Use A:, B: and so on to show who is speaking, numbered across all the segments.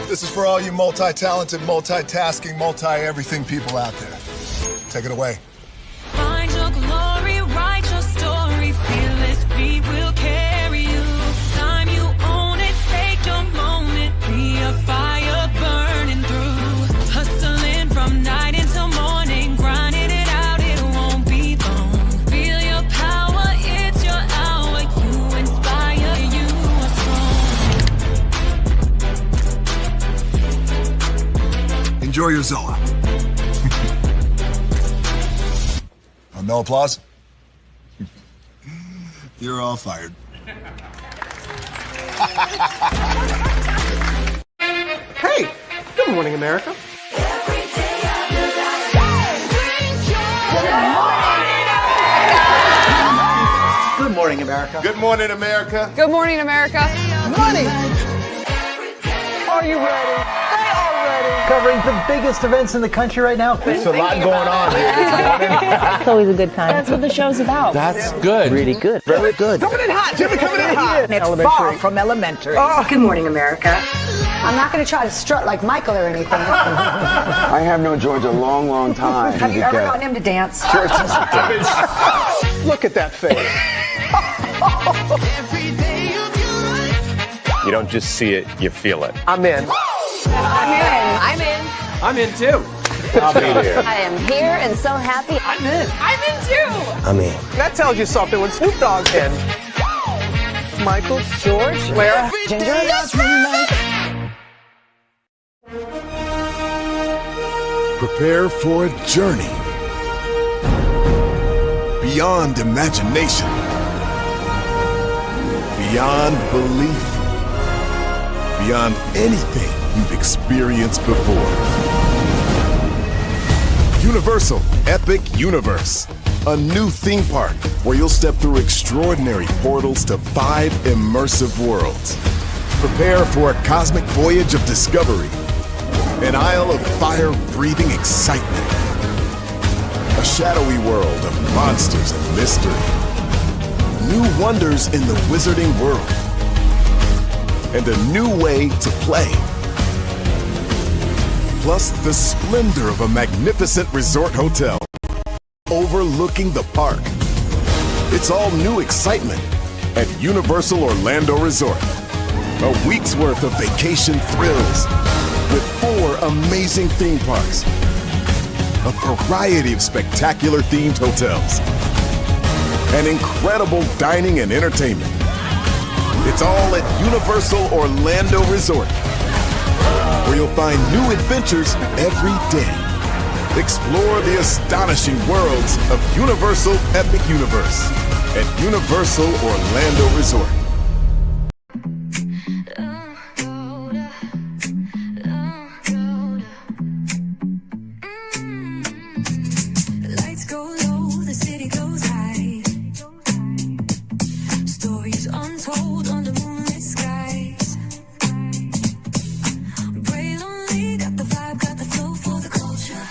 A: This is for all you multi-talented, multitasking, multi-everything people out there. Take it away.
B: Find your glory, write your story, fearless feet will carry you. Time you own it, take your moment, be a fire burning through. Hustling from night until morning, grinding it out, it won't be long. Feel your power, it's your hour, you inspire, you are strong.
A: Enjoy your Zoa. No applause? You're all fired.
C: Hey, good morning, America. Good morning, America.
D: Good morning, America.
E: Good morning, America.
C: Money. Are you ready? They are ready. Covering the biggest events in the country right now.
D: There's a lot going on here.
F: It's always a good time. That's what the show's about.
D: That's good.
C: Really good. Very good.
D: Coming in hot. Jimmy coming in hot.
C: It's far from elementary.
F: Oh, good morning, America.
G: I'm not going to try to strut like Michael or anything.
H: I have known George a long, long time.
G: Have you ever gotten him to dance?
C: Look at that face.
I: You don't just see it, you feel it.
C: I'm in.
F: I'm in.
C: I'm in too.
I: I'll be there.
F: I am here and so happy.
C: I'm in.
E: I'm in too.
H: I'm in.
C: That tells you something when Snoop Dogg's in. Michael, George, Lara, Ginger.
A: Prepare for a journey beyond imagination, beyond belief, beyond anything you've experienced before. Universal Epic Universe, a new theme park where you'll step through extraordinary portals to 5 immersive worlds. Prepare for a cosmic voyage of discovery, an isle of fire-breathing excitement, a shadowy world of monsters and mystery, new wonders in the wizarding world, and a new way to play. Plus the splendor of a magnificent resort hotel overlooking the park. It's all new excitement at Universal Orlando Resort. A week's worth of vacation thrills with 4 amazing theme parks, a variety of spectacular themed hotels, and incredible dining and entertainment. It's all at Universal Orlando Resort, where you'll find new adventures every day. Explore the astonishing worlds of Universal Epic Universe at Universal Orlando Resort.
B: Lights go low, the city goes high. Stories untold under moonlit skies. Pray lonely, got the vibe, got the flow for the culture.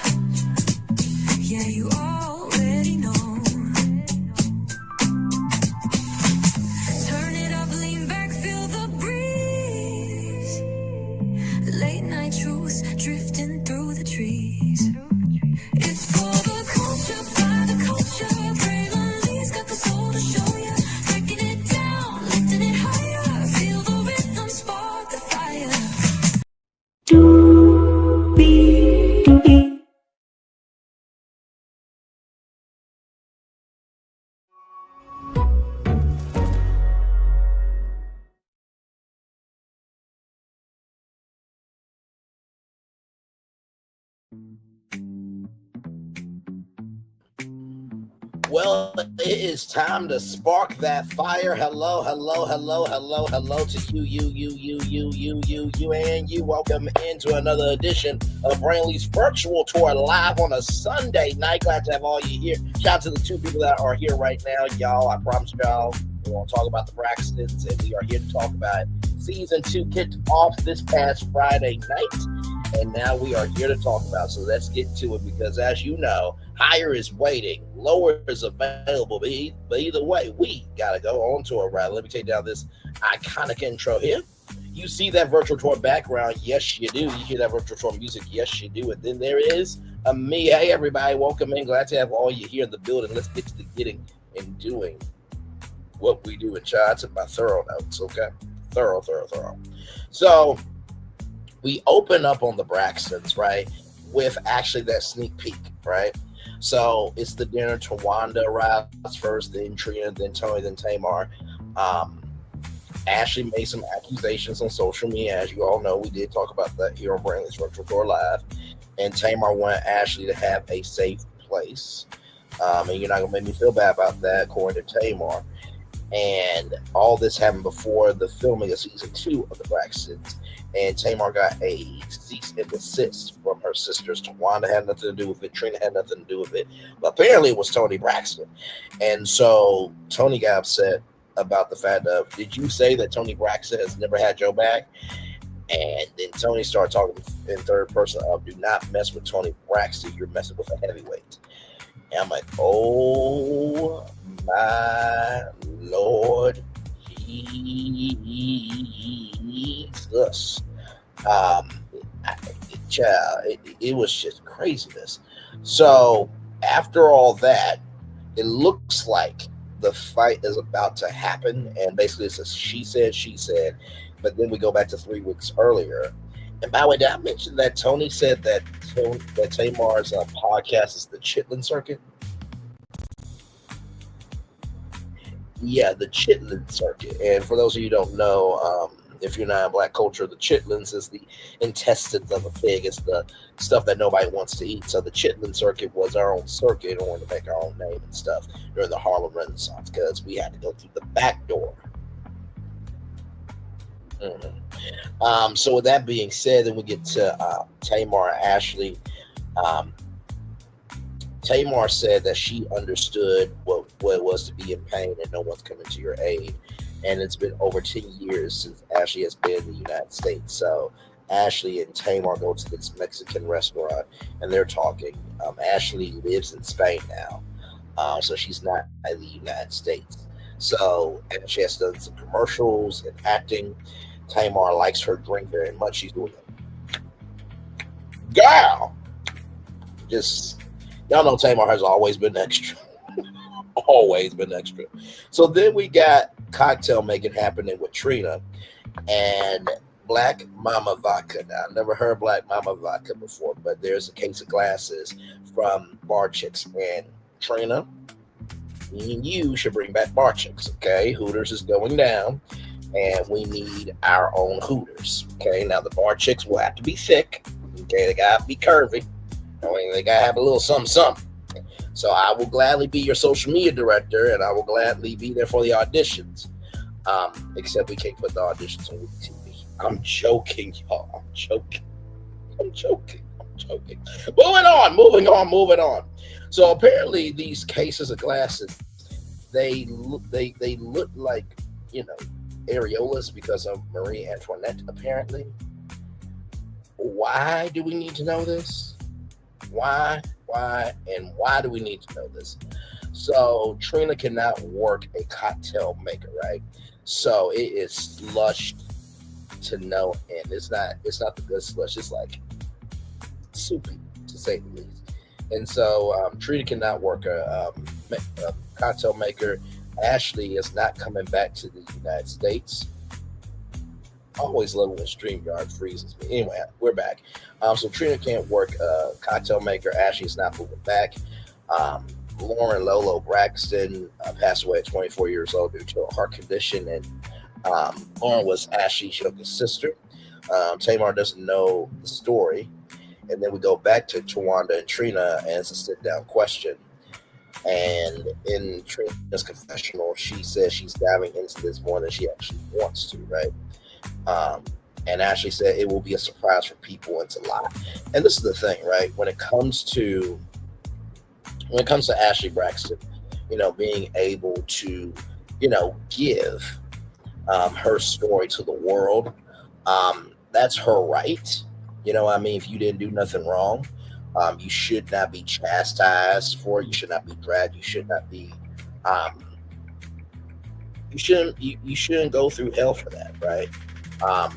B: Yeah, you already know. Turn it up, lean back, feel the breeze. Late night truths drifting through the trees. It's for the culture, by the culture. Pray lonely's got the soul to show ya. Breaking it down, lifting it higher. Feel the rhythm, spark the fire.
J: Well, it is time to spark that fire. Hello, hello, hello, hello, hello to you, and you. Welcome into another edition of Brainley's Virtual Tour live on a Sunday night. Glad to have all you here. Shout out to the 2 people that are here right now. Y'all, I promise y'all, we want to talk about the Braxtons, and we are here to talk about it. Season 2 kicked off this past Friday night, and now we are here to talk about it. So let's get to it, because as you know, higher is waiting, lower is available, but either way, we got to go on to a ride. Let me take down this iconic intro here. You see that virtual tour background? Yes, you do. You hear that virtual tour music? Yes, you do. And then there is me. Hey, everybody, welcome in. Glad to have all you here in the building. Let's get to the getting and doing what we do. And I took my thorough notes, okay? Thorough. So we open up on the Braxtons, right, with actually that sneak peek, right? So it's the dinner. Towanda arrives first, then Trina, then Toni, then Tamar. Ashlee made some accusations on social media. As you all know, we did talk about that here on Brainless Virtual Tour Live. And Tamar wanted Ashlee to have a safe place. And you're not going to make me feel bad about that, according to Tamar. And all this happened before the filming of season 2 of the Braxtons. And Tamar got a cease and desist from her sisters. Towanda had nothing to do with it. Trina had nothing to do with it. But apparently it was Toni Braxton. And so Toni got upset about the fact of, did you say that Toni Braxton has never had your back? And then Toni started talking in third person of, do not mess with Toni Braxton. You're messing with a heavyweight. And I'm like, oh my Lord Jesus. It was just craziness. So after all that, it looks like the fight is about to happen, and basically it's a she said, but then we go back to 3 weeks earlier. And by the way, did I mention that Toni said that Tamar's podcast is the Chitlin Circuit? Yeah, the Chitlin Circuit. And for those of you who don't know, if you're not in Black culture, the chitlins is the intestines of a pig. It's the stuff that nobody wants to eat. So the Chitlin Circuit was our own circuit in order to make our own name and stuff during the Harlem Renaissance, because we had to go through the back door. So with that being said, then we get to Tamar and Ashlee. Tamar said that she understood what it was to be in pain and no one's coming to your aid. And it's been over 10 years since Ashlee has been in the United States. So Ashlee and Tamar go to this Mexican restaurant and they're talking. Ashlee lives in Spain now. So she's not in the United States. So, and she has done some commercials and acting. Tamar likes her drink very much. She's doing it. Girl! Just, y'all know Tamar has always been extra. Always been extra. So then we got cocktail making happening with Trina and Black Mama Vodka. Now, I've never heard Black Mama Vodka before, but there's a case of glasses from Bar Chicks. And Trina, me and you should bring back Bar Chicks, okay? Hooters is going down, and we need our own Hooters, okay? Now, the Bar Chicks will have to be thick, okay? They got to be curvy. I mean, they got to have a little something. So I will gladly be your social media director, and I will gladly be there for the auditions. Except we can't put the auditions on TV. I'm joking, y'all. I'm joking. Moving on. So apparently these cases of glasses, they look like, areolas because of Marie Antoinette, apparently. Why do we need to know this? Why do we need to know this? So Trina cannot work a cocktail maker, right? So it is slushed to no end. It's not the good slush. It's like soupy, to say the least. And so Trina cannot work a cocktail maker. Ashlee is not coming back to the United States. Always love when StreamYard freezes me. Anyway, we're back. So Trina can't work a cocktail maker. Ashlee's not moving back. Lauren Lolo Braxton passed away at 24 years old due to a heart condition. And Lauren was Ashlee's younger sister. Tamar doesn't know the story. And then we go back to Towanda and Trina, and it's a sit-down question. And in Trina's confessional, she says she's diving into this more than she actually wants to, right? And Ashlee said it will be a surprise for people and to lie. And this is the thing, right? When it comes to Ashlee Braxton, being able to, give her story to the world, that's her right. If you didn't do nothing wrong, you should not be chastised for it. You should not be dragged. You should not be, you shouldn't go through hell for that, right? But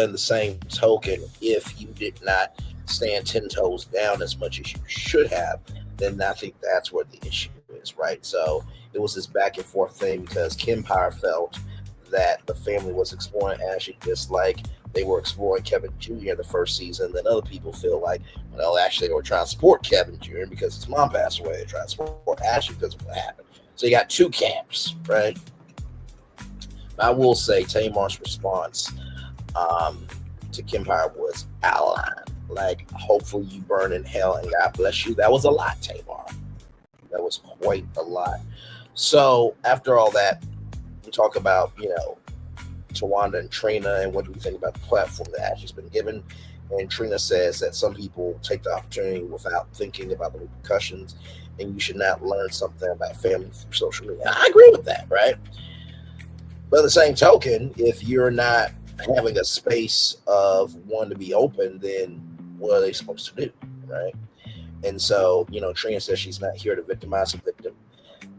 J: in the same token, if you did not stand 10 toes down as much as you should have, then I think that's where the issue is, right? So it was this back and forth thing because Kim Power felt that the family was exploring Ashlee just like they were exploring Kevin Jr. in the first season. Then other people feel like, well, actually they were trying to support Kevin Jr. because his mom passed away. They tried to support Ashlee because of what happened. So you got two camps, right? I will say Tamar's response to Kim Power was outlined. Like, hopefully you burn in hell and God bless you. That was a lot, Tamar. That was quite a lot. So after all that, we talk about, Towanda and Trina and what do we think about the platform that Ashlee's been given. And Trina says that some people take the opportunity without thinking about the repercussions, and you should not learn something about family through social media. I agree with that, right? But at the same token, if you're not having a space of one to be open, then what are they supposed to do, right? And so, Trina says she's not here to victimize a victim.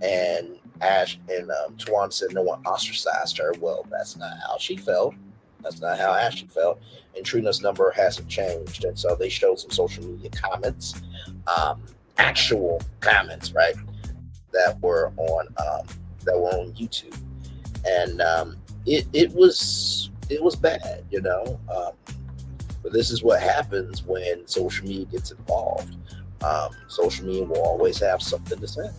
J: And Towanda said no one ostracized her. Well, that's not how she felt. That's not how Ashlee felt. And Trina's number hasn't changed. And so they showed some social media comments, actual comments, right, that were on YouTube. And it was bad, but this is what happens when social media gets involved. Social media will always have something to say.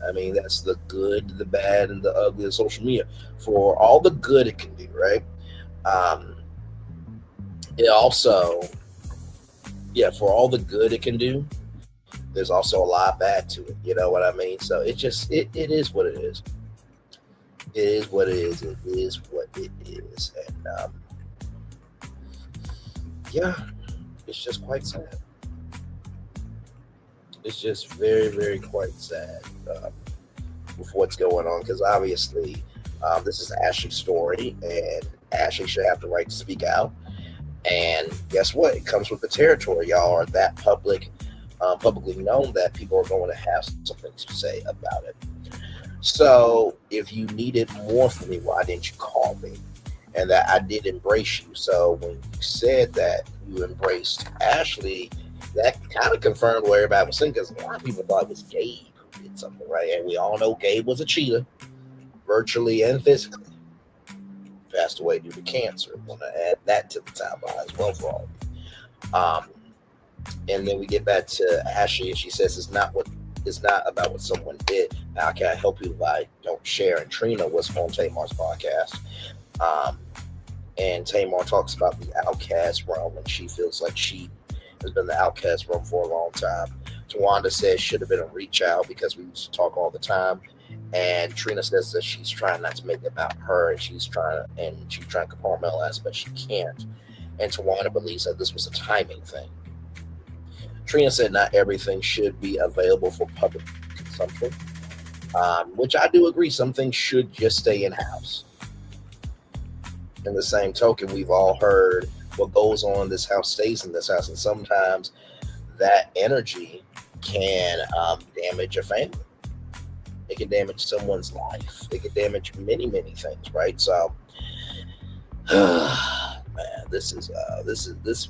J: I mean, that's the good, the bad, and the ugly of social media. For all the good it can do, right? It also, for all the good it can do, there's also a lot bad to it. You know what I mean? So it is what it is. It is what it is. It is what it is. And it's just quite sad. It's just very, very quite sad with what's going on, because obviously this is Ashlee's story, and Ashlee should have the right to speak out. And guess what? It comes with the territory. Y'all are that publicly known that people are going to have something to say about it. So if you needed more from me, why didn't you call me? And that I did embrace you. So when you said that you embraced Ashlee, that kind of confirmed what everybody was saying, because a lot of people thought it was Gabe who did something, right? And we all know Gabe was a cheater, virtually and physically. Passed away due to cancer. I want to add that to the timeline as well for all. And then we get back to Ashlee, and she says it's not about what someone did. Now, can I help you if I don't share? And Trina was on Tamar's podcast. And Tamar talks about the outcast realm, and she feels like she has been the outcast realm for a long time. Towanda says should have been a reach out because we used to talk all the time. And Trina says that she's trying not to make it about her, and she's trying to compartmentalize, but she can't. And Towanda believes that this was a timing thing. Trina said not everything should be available for public consumption, which I do agree. Some things should just stay in-house. In the same token, we've all heard what goes on in this house stays in this house, and sometimes that energy can damage a family. It can damage someone's life. It can damage many, many things, right? So, man, this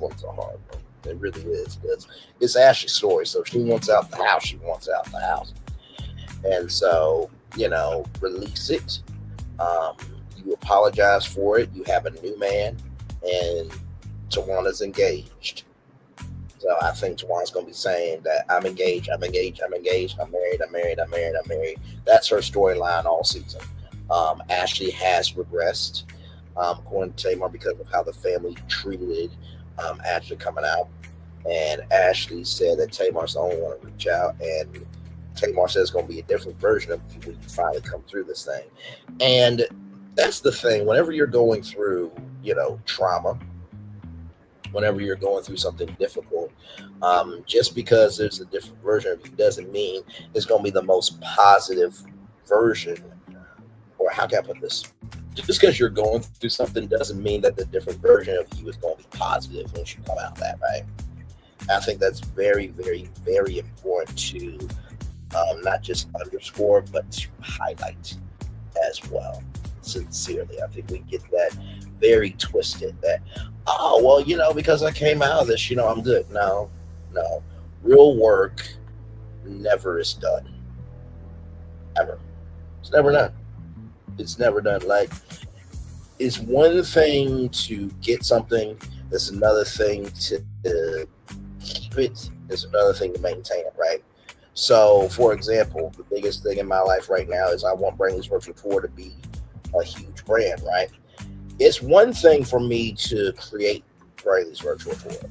J: one's a hard one. It really is, because it's Ashlee's story. So if she wants out the house, she wants out the house. And so, release it. You apologize for it. You have a new man, and Tawanda's engaged. So I think Tawanda's going to be saying that I'm engaged, I'm married. That's her storyline all season. Ashlee has regressed, according to Tamar, because of how the family treated Ashlee coming out. And Ashlee said that Tamar's the only one to reach out, and Tamar says it's going to be a different version of you when you finally come through this thing. And that's the thing. Whenever you're going through, trauma, whenever you're going through something difficult, just because there's a different version of you doesn't mean it's going to be the most positive version. Or how can I put this? Just because you're going through something doesn't mean that the different version of you is going to be positive once you come out of that, right? I think that's very, very, very important to not just underscore, but to highlight as well. sincerely. I think we get that very twisted. That, oh, well, you know, because I came out of this, you know, I'm good. No. Real work never is done. Ever. It's never done. It's never done. Like, it's one thing to get something. It's another thing to keep it. It's another thing to maintain it, right? So, for example, the biggest thing in my life right now is I want Brainley's Virtual Tour to be a huge brand, right? It's one thing for me to create Brainley's Virtual Tour.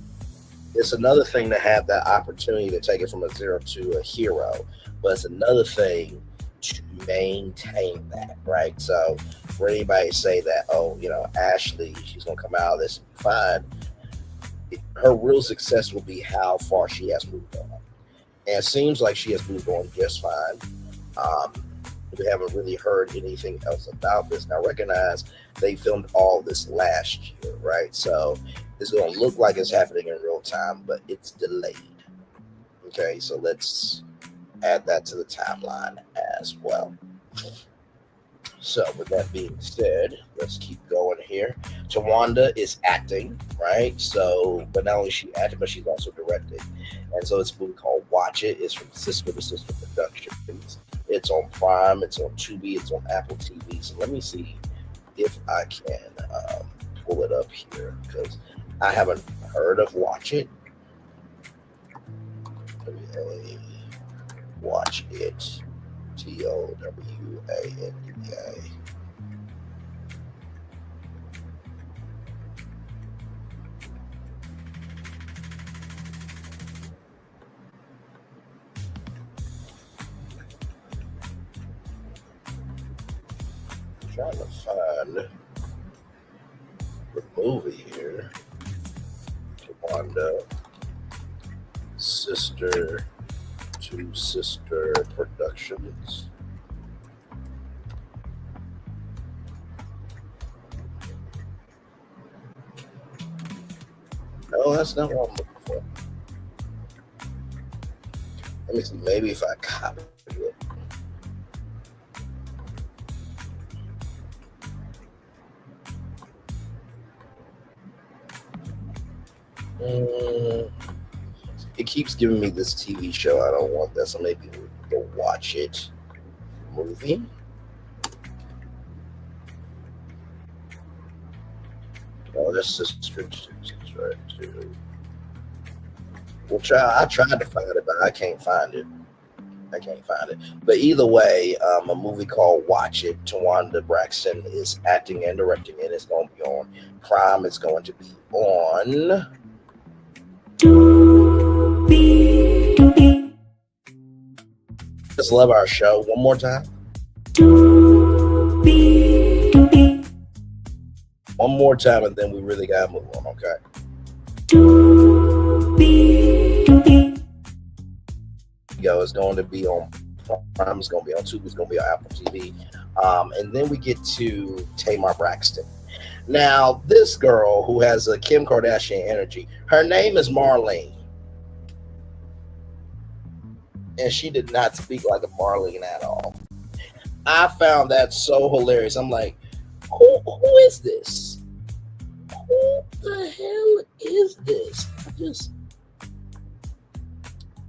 J: It's another thing to have that opportunity to take it from a zero to a hero. But it's another thing to maintain that, right? So for anybody to say that, oh, you know, Ashlee, she's going to come out of this fine, her real success will be how far she has moved on. And it seems like she has moved on just fine. We haven't really heard anything else about this. Now, recognize they filmed all this last year, right? So it's going to look like it's happening in real time, but it's delayed. Okay, so let's add that to the timeline as well. So with that being said, let's keep going here. Towanda is acting, right? So, but not only is she acting, but she's also directing. And so it's a movie called Watch It. It's from Sister to Sister Productions. It's on Prime, it's on Tubi, it's on Apple TV. So let me see if I can pull it up here, because I haven't heard of Watch It. Watch It. Towanda. Trying to find the movie here. Towanda, Sister to Sister Productions. No, that's not what I'm looking for. Let me see, maybe if I copy it. It keeps giving me this TV show. I don't want that, so maybe we'll go Watch It movie. Oh, that's Sister right too. We'll try. I tried to find it, but I can't find it. But either way, a movie called Watch It. Toni Braxton is acting and directing it. It's going to be on Prime. It's going to be on. Just love our show. One more time. One more time, and then we really gotta move on, okay? Yo, it's going to be on Prime, it's going to be on Tubi, it's going to be on Apple TV. And then we get to Tamar Braxton. Now, this girl who has a Kim Kardashian energy, her name is Marlene. And she did not speak like a Marlene at all. I found that so hilarious. I'm like, who is this? Who the hell is this?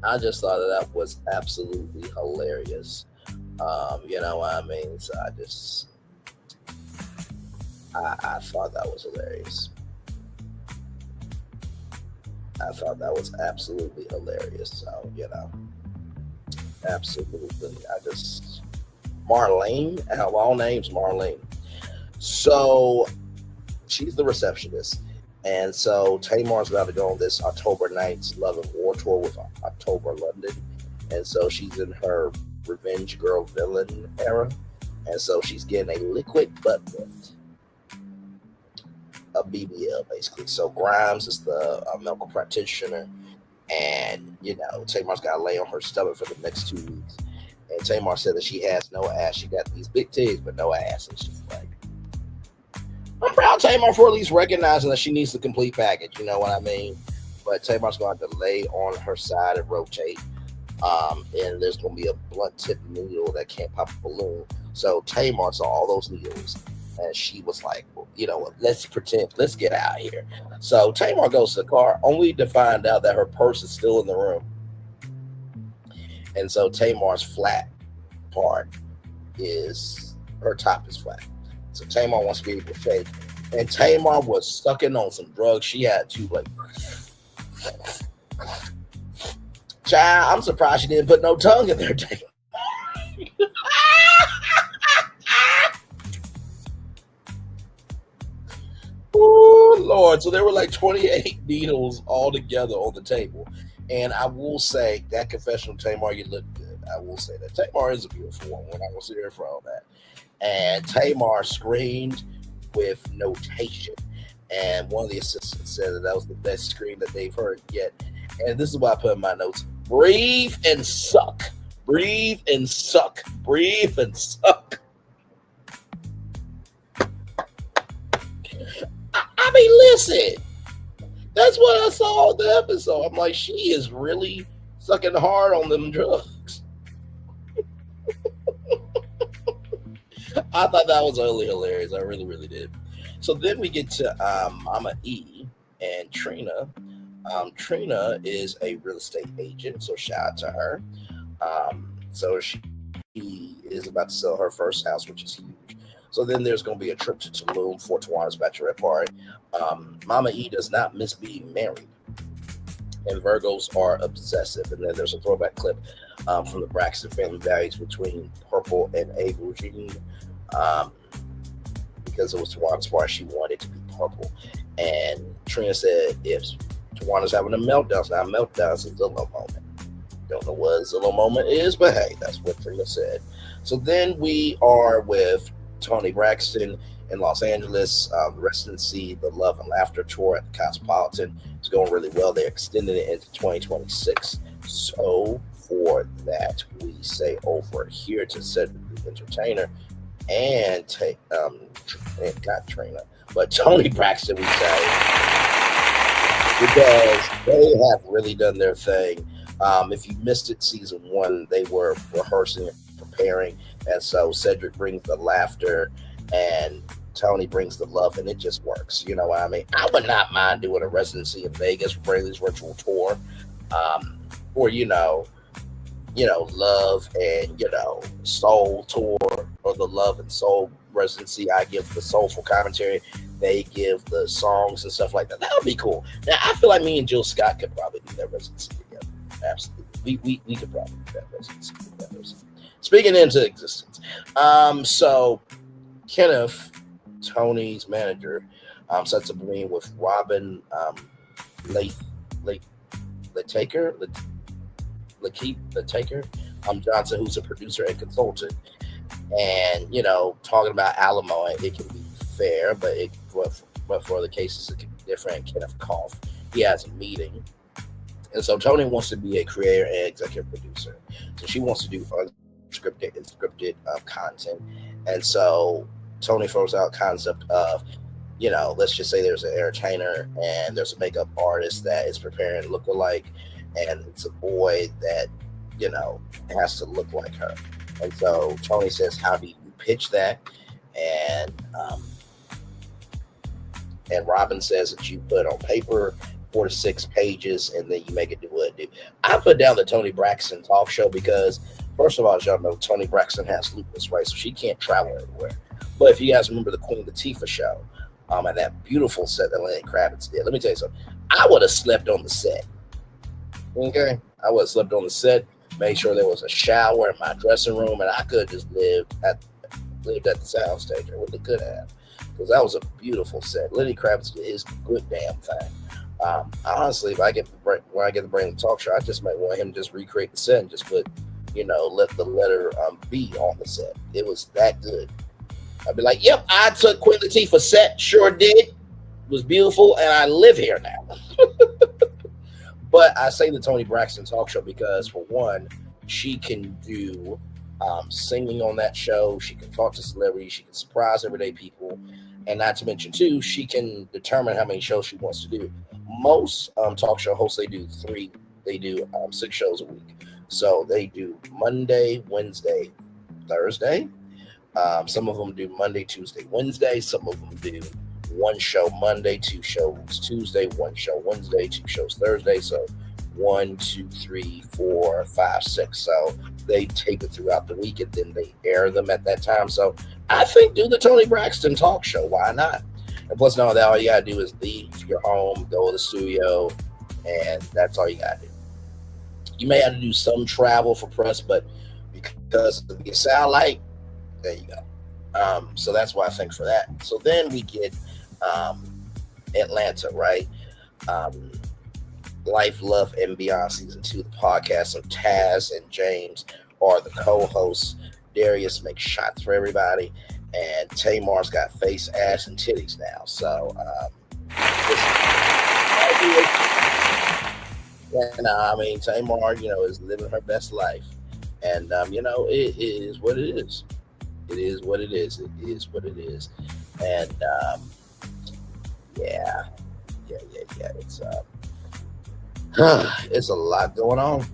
J: I just thought that was absolutely hilarious. You know what I mean? So I thought that was hilarious. I thought that was absolutely hilarious. So, you know, absolutely. Marlene, our all names Marlene. So she's the receptionist. And so Tamar's about to go on this October 9th Love and War tour with October London. And so she's in her revenge girl villain era. And so she's getting a liquid butt lift. A BBL, basically. So Grimes is the medical practitioner. And, you know, Tamar's got to lay on her stomach for the next 2 weeks. And Tamar said that she has no ass. She got these big titties, but no ass. And she's like, I'm proud of Tamar for at least recognizing that she needs the complete package. You know what I mean? But Tamar's going to have to lay on her side and rotate. And there's going to be a blunt tip needle that can't pop a balloon. So Tamar saw all those needles. And she was like, well, let's pretend, let's get out of here. So Tamar goes to the car only to find out that her purse is still in the room. And so Tamar's flat part is, her top is flat. So Tamar wants to be able to shake. And Tamar was sucking on some drugs. She had to like, child, I'm surprised she didn't put no tongue in there, Tamar. Oh, Lord. So there were like 28 needles all together on the table. And I will say that confessional, Tamar, you look good. I will say that. Tamar is a beautiful woman. We're not going to sit here for all that. And Tamar screamed with notation. And one of the assistants said that was the best scream that they've heard yet. And this is what I put in my notes. Breathe and suck. Breathe and suck. Breathe and suck. I mean, listen. That's what I saw on the episode. I'm like, she is really sucking hard on them drugs. I thought that was really hilarious. I really, really did. So then we get to Mama E and Trina. Trina is a real estate agent, so shout out to her. So she is about to sell her first house, which is huge. So then there's going to be a trip to Tulum for Tawanda's bachelorette party. Mama E does not miss being married. And Virgos are obsessive. And then there's a throwback clip from the Braxton family values between purple and aubergine. Because it was Tawanda's party, she wanted to be purple. And Trina said if Tawanda's having a meltdown, it's not a meltdown, it's a Zillow moment. Don't know what a Zillow moment is, but hey, that's what Trina said. So then we are with Toni Braxton in Los Angeles. The residency, the Love and Laughter tour at the Cosmopolitan is going really well. They're extending it into 2026. So for that, we say over here to Cedric the Entertainer and not Trina, but Toni Braxton, we say, because they have really done their thing. If you missed it, season 1, they were rehearsing and preparing. And so Cedric brings the laughter and Toni brings the love, and it just works. You know what I mean? I would not mind doing a residency in Vegas for Brayley's virtual tour. Or, love and, soul tour, or the love and soul residency. I give the soulful commentary. They give the songs and stuff like that. That would be cool. Now, I feel like me and Jill Scott could probably do that residency together. Absolutely. We could probably do that residency together. Speaking into existence. So Kenneth, Toni's manager, sets up a meeting with Robin Johnson, who's a producer and consultant. And, talking about alimony, it can be fair, but for other cases, it can be different. Kenneth coughed. He has a meeting. And so Toni wants to be a creator and executive producer. So she wants to do unscripted and scripted content. And so Toni throws out concept of, let's just say there's an entertainer and there's a makeup artist that is preparing to look alike, and it's a boy that, has to look like her. And so Toni says, how do you pitch that? And Robin says that you put on paper 4 to 6 pages, and then you make it do what it do. I put down the Toni Braxton talk show because, first of all, as y'all know, Toni Braxton has lupus, right? So she can't travel everywhere. But if you guys remember the Queen Latifah show, and that beautiful set that Lenny Kravitz did, let me tell you something. I would have slept on the set. Okay? I would have slept on the set, made sure there was a shower in my dressing room, and I could have just lived at the soundstage. I really could have. Because that was a beautiful set. Lenny Kravitz is a good damn thing. Honestly, if I get the brain talk show, I just might want him to just recreate the set and just put, let the letter B on the set. It was that good. I'd be like, yep, I took Queen Latifah set, sure did. It was beautiful, and I live here now. But I say the Toni Braxton talk show because, for one, she can do singing on that show. She can talk to celebrities. She can surprise everyday people. And not to mention, too, she can determine how many shows she wants to do. Most talk show hosts, they do 6 shows a week. So they do Monday, Wednesday, Thursday. Some of them do Monday, Tuesday, Wednesday. Some of them do one show Monday, 2 shows Tuesday, one show Wednesday, 2 shows Thursday. So 1, 2, 3, 4, 5, 6. So they tape it throughout the week and then they air them at that time. So I think do the Toni Braxton talk show. Why not? And plus, now that all you gotta do is leave your home, go to the studio, and that's all you gotta do. You may have to do some travel for press, but because of your satellite, there you go. So that's why I think for that. So then we get Atlanta, right? Life, Love, and Beyond Season 2, the podcast. So Taz and James are the co-hosts. Darius makes shots for everybody. And Tamar's got face, ass, and titties now. So, I mean, Tamar, is living her best life. And, it is what it is. It is what it is. It is what it is. And, yeah. It's a lot going on.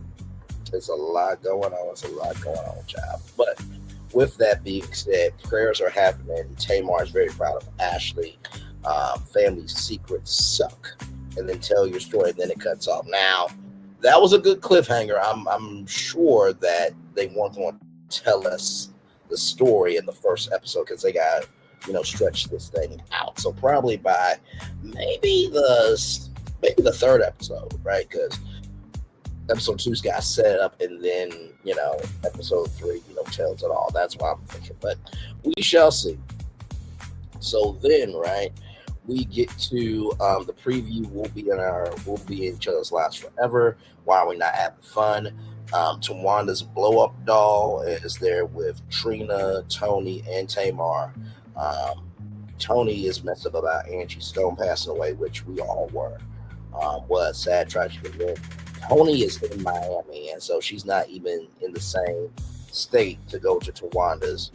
J: It's a lot going on, child. But with that being said, prayers are happening. Tamar is very proud of Ashlee. Family secrets suck. And then tell your story, and then it cuts off. Now, that was a good cliffhanger. I'm sure that they weren't going to tell us the story in the first episode because they got stretch this thing out. So probably by maybe the third episode, right? Because episode 2's got set up, and then episode 3 tells it all. That's why I'm thinking, but we shall see. So then, right, we get to the preview. We'll be in each other's lives forever. Why are we not having fun? Towanda's blow up doll is there with Trina, Toni, and Tamar. Toni is messed up about Angie Stone passing away, which we all were. Was sad, tragic event. Toni is in Miami, and so she's not even in the same state to go to Towanda's,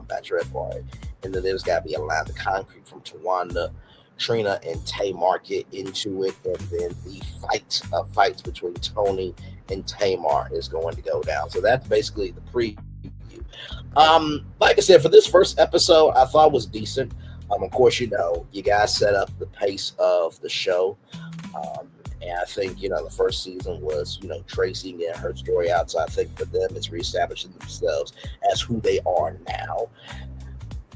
J: bachelorette party. And then there's got to be a line of concrete from Towanda. Trina and Tamar get into it, and then the fights between Toni and Tamar is going to go down. So that's basically the preview. Like I said, for this first episode, I thought was decent. Of course, you guys set up the pace of the show. And I think, the first season was, Tracy getting her story out. So I think for them, it's reestablishing themselves as who they are now.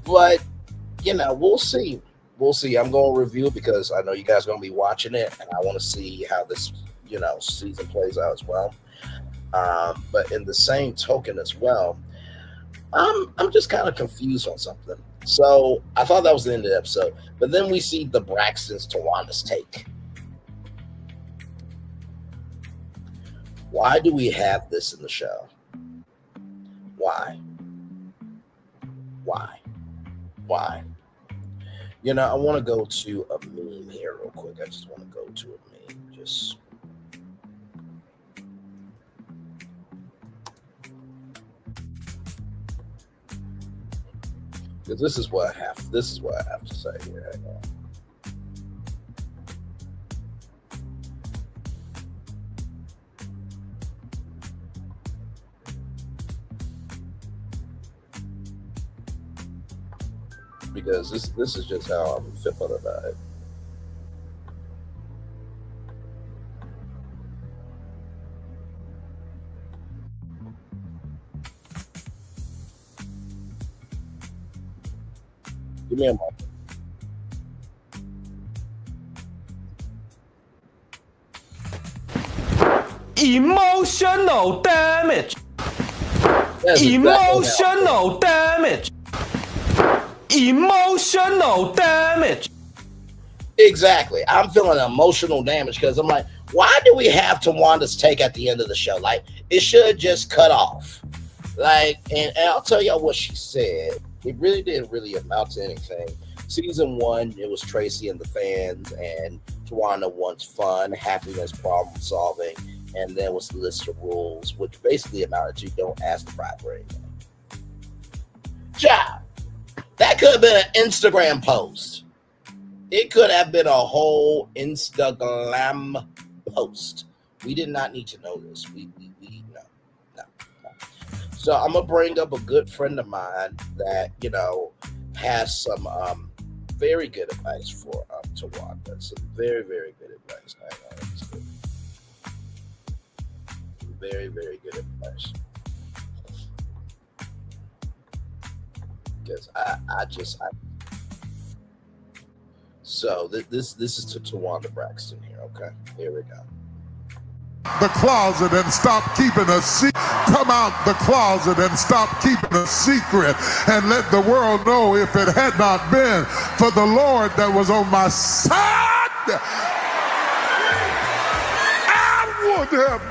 J: But, we'll see. We'll see. I'm going to review it because I know you guys are going to be watching it. And I want to see how this, season plays out as well. But in the same token as well, I'm just kind of confused on something. So I thought that was the end of the episode. But then we see the Braxtons Towanda's take. Why do we have this in the show? Why? I want to go to a meme here real quick. I just want to go to a meme. Because this is what I have to say here. Hang on. Because this is just how I'm feeling about it. Give me a moment.
E: Emotional damage. Emotional damage. Emotional damage.
J: Exactly. I'm feeling emotional damage because I'm like, why do we have Towanda's take at the end of the show? Like, it should just cut off. Like, and I'll tell y'all what she said. It really didn't really amount to anything. Season 1, it was Tracy and the fans, and Towanda wants fun, happiness, problem solving, and then was the list of rules, which basically amounted to don't ask the bride for anything. Child. That could have been an Instagram post. It could have been a whole Instagram post. We did not need to know this. No. So I'm gonna bring up a good friend of mine that has some very good advice for Towanda. Some very, very good advice. Very, very good advice. Because so this is to Towanda Braxton here. Okay, here we go.
K: The closet and stop keeping a secret. Come out the closet and stop keeping a secret and let the world know if it had not been for the Lord that was on my side, I would have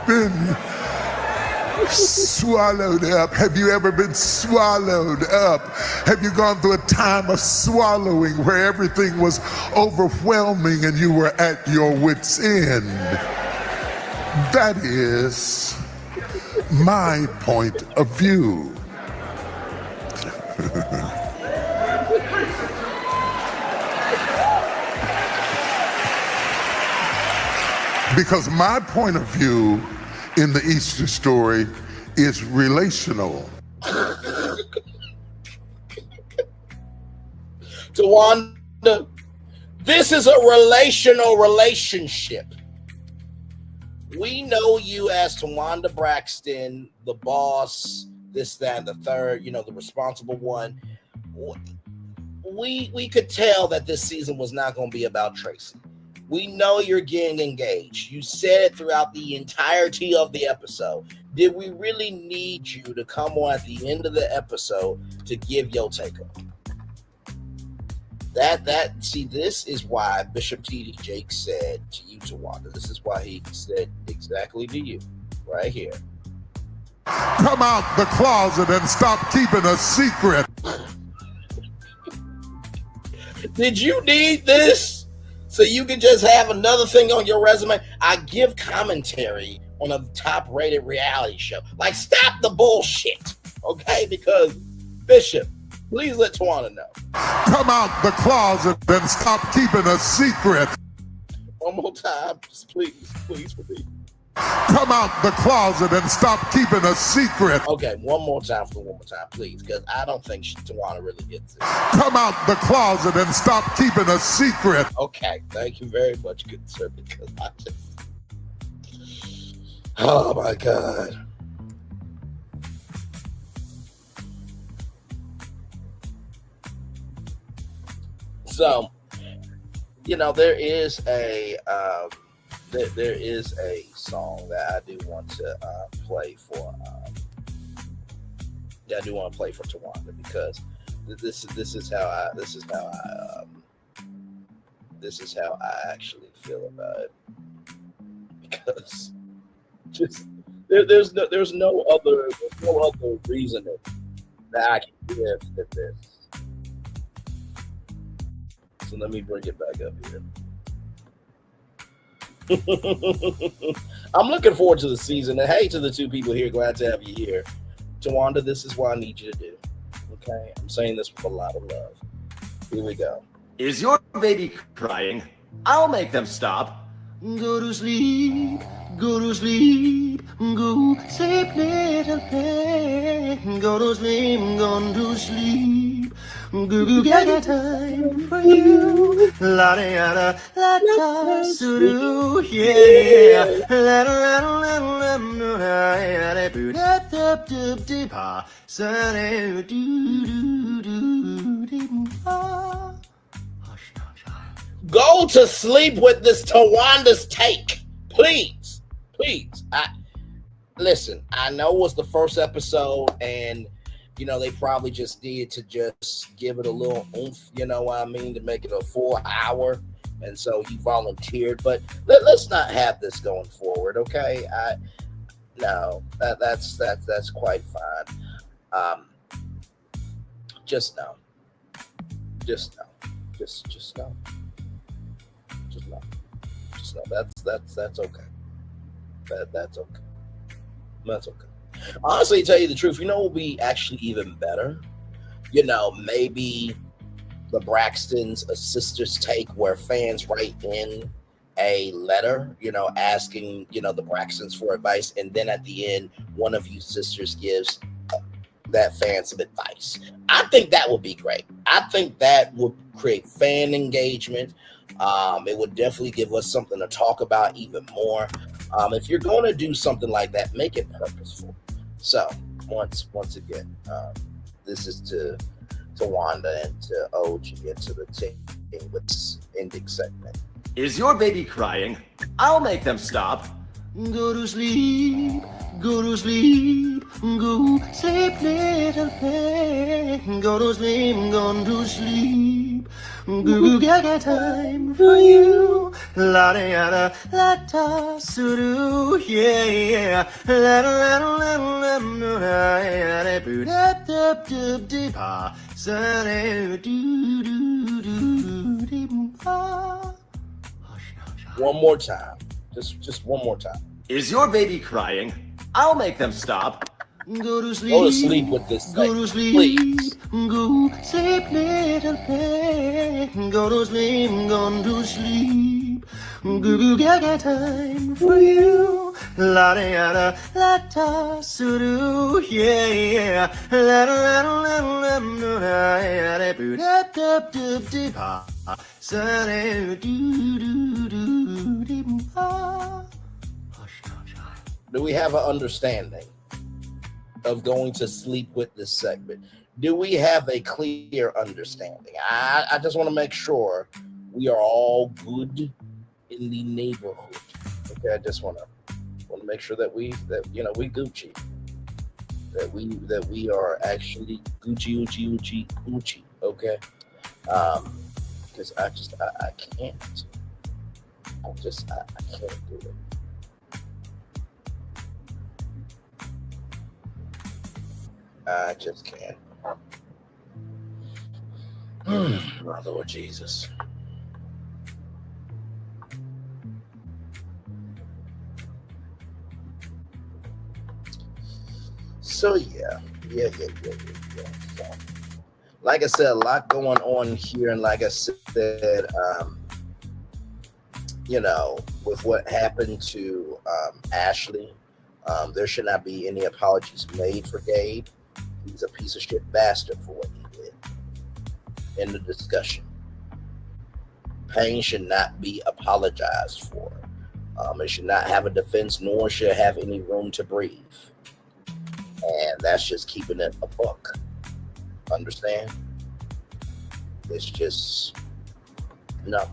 K: been. Swallowed up. Have you ever been swallowed up? Have you gone through a time of swallowing where everything was overwhelming and you were at your wit's end? That is my point of view. Because my point of view in the Easter story is relational.
J: Towanda, this is a relational relationship. We know you as Towanda Braxton, the boss, this, that, and the third, the responsible one. We could tell that this season was not going to be about Tracy. We know you're getting engaged. You said it throughout the entirety of the episode. Did we really need you to come on at the end of the episode to give your take on it? See, this is why Bishop T.D. Jakes said to you, Towanda. This is why he said exactly to you, right here.
K: Come out the closet and stop keeping a secret.
J: Did you need this? So you can just have another thing on your resume? I give commentary on a top-rated reality show. Like, stop the bullshit, okay? Because, Bishop, please let Towanda know.
K: Come out the closet and stop keeping a secret.
J: One more time, just please for me.
K: Come out the closet and stop keeping a secret.
J: Okay, one more time, please, because I don't think Towanda really gets it.
K: Come out the closet and stop keeping a secret.
J: Okay, thank you very much, good sir, because I just... Oh, my God. So, there is a... There is a song that I do want to play for. I do want to play for Towanda because this is how I actually feel about it. Because just there's no other reasoning that I can give than this. So let me bring it back up here. I'm looking forward to the season, and hey to the two people here, glad to have you here. Towanda, this is what I need you to do. Okay, I'm saying this with a lot of love. Here we go.
E: Is your baby crying? I'll make them stop. Go to sleep, go to sleep, go sleep, little baby. Go to sleep, go to sleep. Go get time for you. La da da la da do yeah. La da la la la do da da do do pa sa do do do do pa.
J: Go to sleep with this Towanda's take, please. Listen. I know it was the first episode, and they probably just needed to just give it a little oomph, to make it a full hour. And so you volunteered, but let's not have this going forward, okay? That's quite fine. Just know. Just know. Just know. That's okay. That's okay. That's okay. Honestly, to tell you the truth, what will be actually even better? Maybe the Braxtons, a sister's take, where fans write in a letter, asking, the Braxtons for advice. And then at the end, one of you sisters gives that fan some advice. I think that would be great. I think that would create fan engagement. It would definitely give us something to talk about even more. If you're going to do something like that, make it purposeful. So once again, this is to Towanda and to OG and to the team with this ending segment.
E: Is your baby crying? I'll make them stop. Go to sleep, go to sleep, go sleep, little pig. Go to sleep, go to sleep. Goo gaga time for you. La da da la da suru, yeah. La da la la la la la boo da da da da pa sa do do do do pa.
J: One more time. Just one more time.
E: Is your baby crying? I'll make them stop. Go to sleep.
J: Go to sleep with this
E: Go
J: thing,
E: to sleep.
J: please.
E: Go sleep, little pig. Go to sleep. Go to sleep. Goo gaga time for you. La da da la da suru, yeah. La da la la la la la boo da da da da pa sa do do do do pa.
J: Do we have an understanding of going to sleep with this segment? Do we have a clear understanding? I just want to make sure we are all good in the neighborhood. Okay, I just want to make sure that we Gucci, that we are actually Gucci. Okay, because I can't. I can't do it. I just can't. My Lord Jesus. So yeah. So, like I said, a lot going on here, and like I said, with what happened to Ashlee, there should not be any apologies made for Gabe. He's a piece of shit bastard for what he did in the discussion. Pain should not be apologized for. It should not have a defense, nor should have any room to breathe. And that's just keeping it a buck. Understand? It's just no.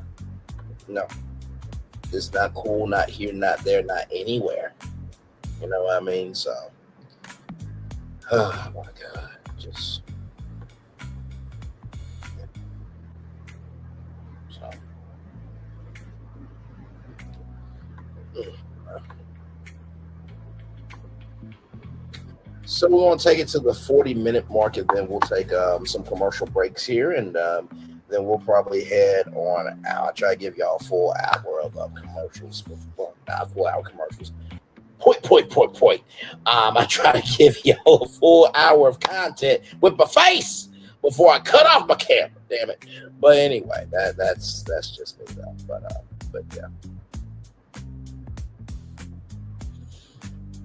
J: It's not cool, not here, not there, not anywhere. You know what I mean? So, oh my God, just. So we're going to take it to the 40-minute mark, and then we'll take some commercial breaks here, and then we'll probably head on out. I'll try to give y'all a full hour of commercials. Well, not full hour commercials. Point. I try to give y'all a full hour of content with my face before I cut off my camera. Damn it! But anyway, that's just me though. But yeah.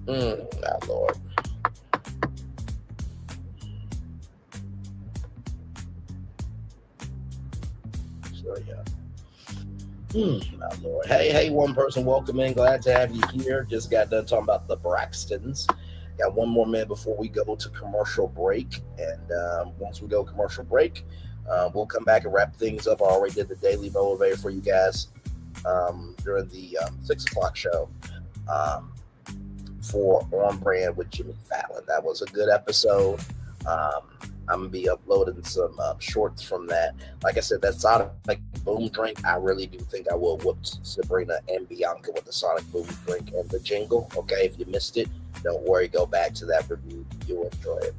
J: My Lord. So yeah. My Lord. Hey, one person, welcome in. Glad to have you here. Just got done talking about the Braxtons. Got one more minute before we go to commercial break. And once we go commercial break, we'll come back and wrap things up. I already did the daily motivator for you guys during the 6 o'clock show for On Brand with Jimmy Fallon. That was a good episode. I'm going to be uploading some shorts from that. Like I said, that Sonic Boom drink, I really do think I will whoop Sabrina and Bianca with the Sonic Boom drink and the jingle. Okay, if you missed it, don't worry. Go back to that review. You'll enjoy it.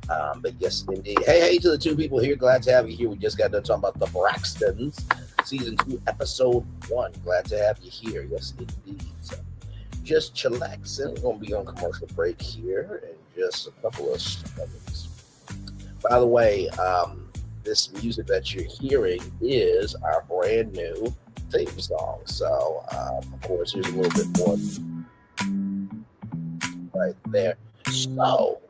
J: But yes, indeed. Hey to the two people here. Glad to have you here. We just got done talking about the Braxtons, Season 2, Episode 1. Glad to have you here. Yes, indeed. So just chillaxing. We're going to be on commercial break here in just a couple of seconds. By the way, this music that you're hearing is our brand new theme song. So, of course, here's a little bit more right there. So,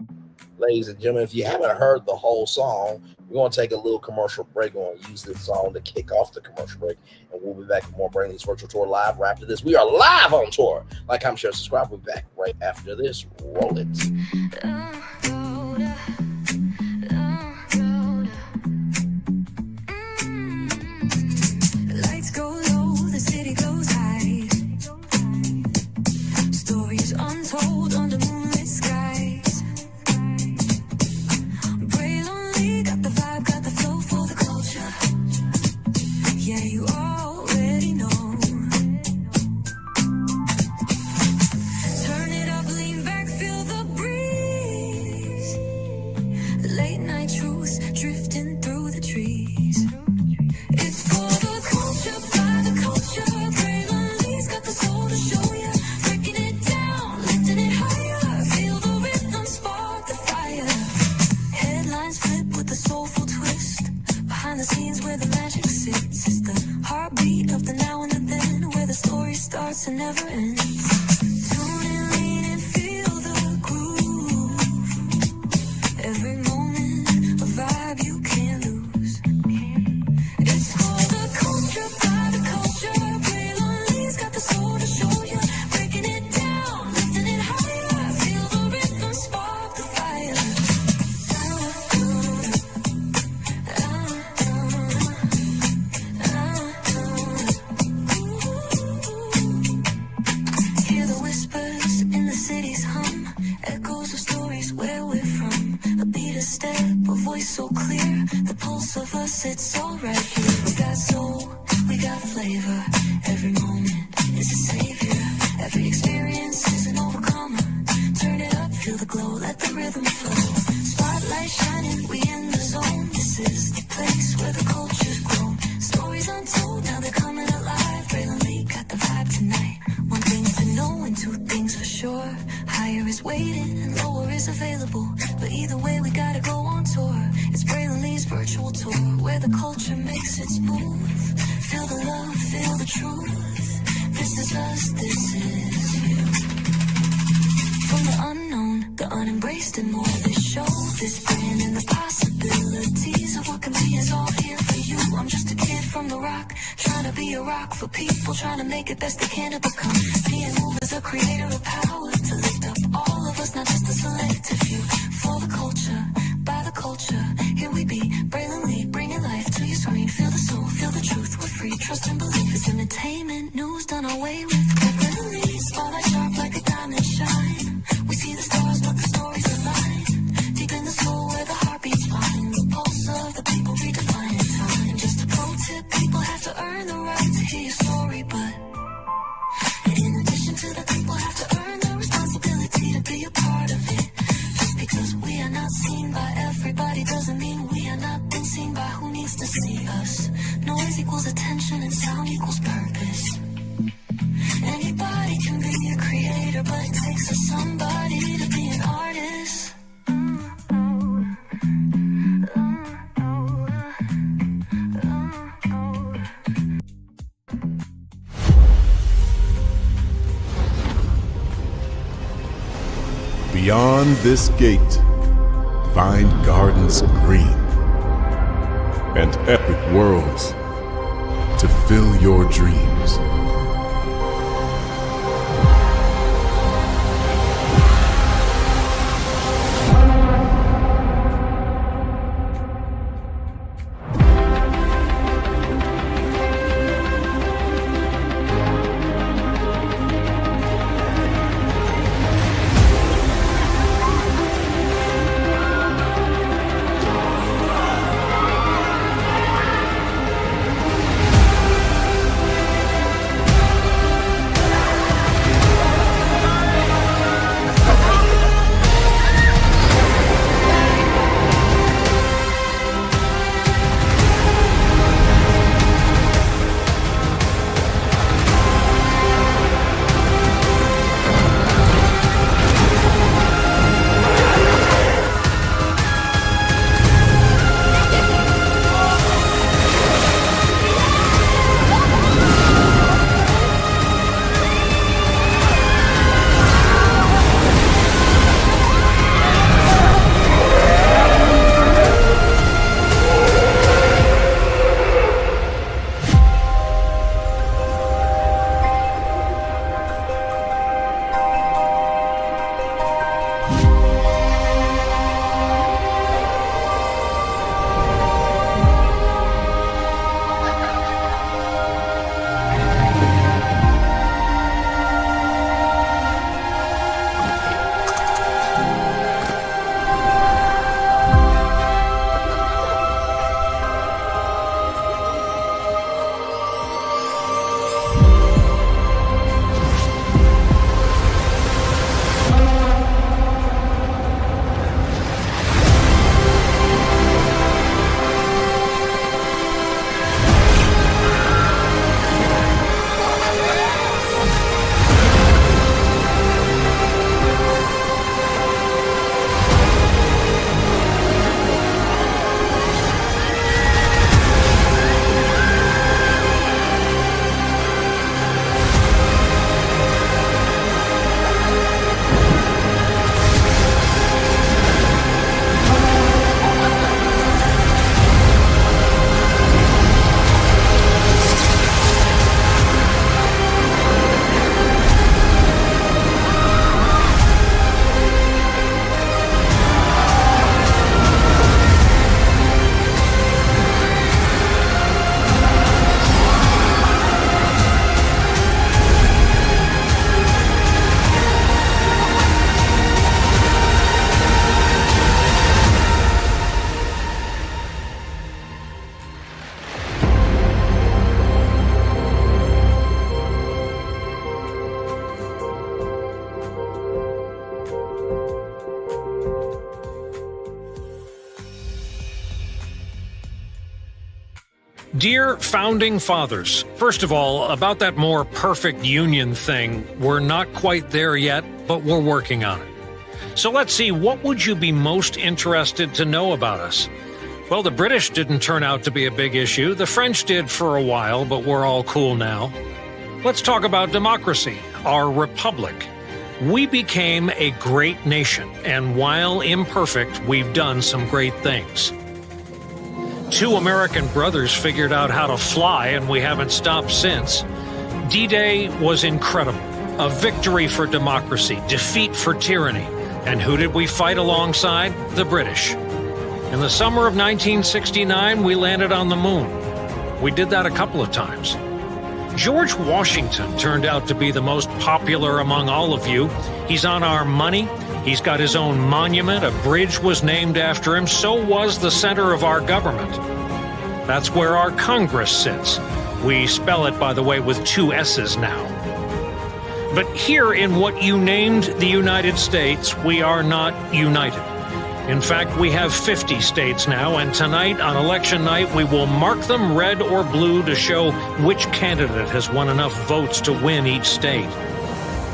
J: ladies and gentlemen, if you haven't heard the whole song, we're going to take a little commercial break. We're going to use this song to kick off the commercial break, and we'll be back with more Brain Lee's Virtual Tour live right after this. We are live on tour. Like, comment, share, subscribe. We'll be back right after this. Roll it.
B: Lights go low, the city goes high. Stories untold under moonlit skies. Pray lonely, got the vibe, got the flow for the culture. Yeah, you already know. Turn it up, lean back, feel the breeze. Late night truths drifting through the trees. It's for the culture, by the culture. Pray lonely's got the soul to show ya. Breaking it down, lifting it higher. Feel the rhythm, spark the fire. Headlines flip with a soulful twist. Behind the scenes where the magic sits. It's the heartbeat of the now and the then, where the story starts and never ends. Tune in, lean and feel the groove. Every moment, a vibe you can't lose. It's for the culture, by the culture. Pray lonely's got the soul to show ya. Breaking it down, lifting it higher. Feel the rhythm, spark the fire. Hear the whispers in the city's hum. Echoes of stories where we're from. A beat, a step, a voice so clear. The pulse of us, it's all right here. We got soul, we got flavor. Every moment is a savior. Every experience is an overcomer. Turn it up, feel the glow, let the rhythm flow. Spotlight shining, we in the zone. This is the place where the culture's grown. Stories untold, now they're coming alive. Braylon Lee got the vibe tonight. One thing to know and two things for sure. Higher is waiting and lower is available. But either way, we gotta go on tour. It's Braylon Lee's virtual tour, where the culture makes it smooth. Feel the love, feel the truth. This is us, this is you. From the unknown, the unembraced and more. This show, this brand and the possibilities of what can be is all here for you. I'm just a kid from the rock, trying to be a rock for people, trying to make it best they can to become. Being moved as a creator of power, to lift up all of us, not just a selective few. For the culture, by the culture, here we be, Braylon Lee, bringing life to your screen. Feel the soul, feel the truth, we're free, trust and believe. It's entertainment, news done away with. Braylon Lee, spotlight sharp like a diamond shine. We see the stars, but the stories align. Deep in the soul where the heartbeats find. The pulse of the people redefining time. And just a pro tip, people have to earn the right to hear your story, but in addition to that, people have to earn the responsibility to be a part of it. Just because we are not seen by everybody doesn't mean we are not been seen by who needs to see us. Noise equals attention and sound equals purpose. Anybody can be a creator, but it takes a somebody to be an artist.
A: Beyond this gate, find gardens green and epic worlds to fill your dreams.
L: Dear Founding Fathers, first of all, about that more perfect union thing, we're not quite there yet, but we're working on it. So let's see, what would you be most interested to know about us? Well, the British didn't turn out to be a big issue. The French did for a while, but we're all cool now. Let's talk about democracy, our republic. We became a great nation, and while imperfect, we've done some great things. 2 American brothers figured out how to fly, and we haven't stopped since. D-Day was incredible. A victory for democracy, defeat for tyranny. And who did we fight alongside? The British. In the summer of 1969, we landed on the moon. We did that a couple of times. George Washington turned out to be the most popular among all of you. He's on our money. He's got his own monument. A bridge was named after him. So was the center of our government. That's where our Congress sits. We spell it, by the way, with 2 S's now. But here in what you named the United States, we are not united. In fact, we have 50 states now, and tonight on election night, we will mark them red or blue to show which candidate has won enough votes to win each state.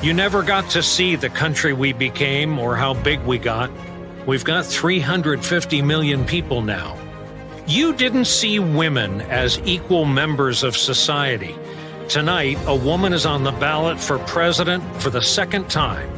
L: You never got to see the country we became or how big we got. We've got 350 million people now. You didn't see women as equal members of society. Tonight, a woman is on the ballot for president for the 2nd time.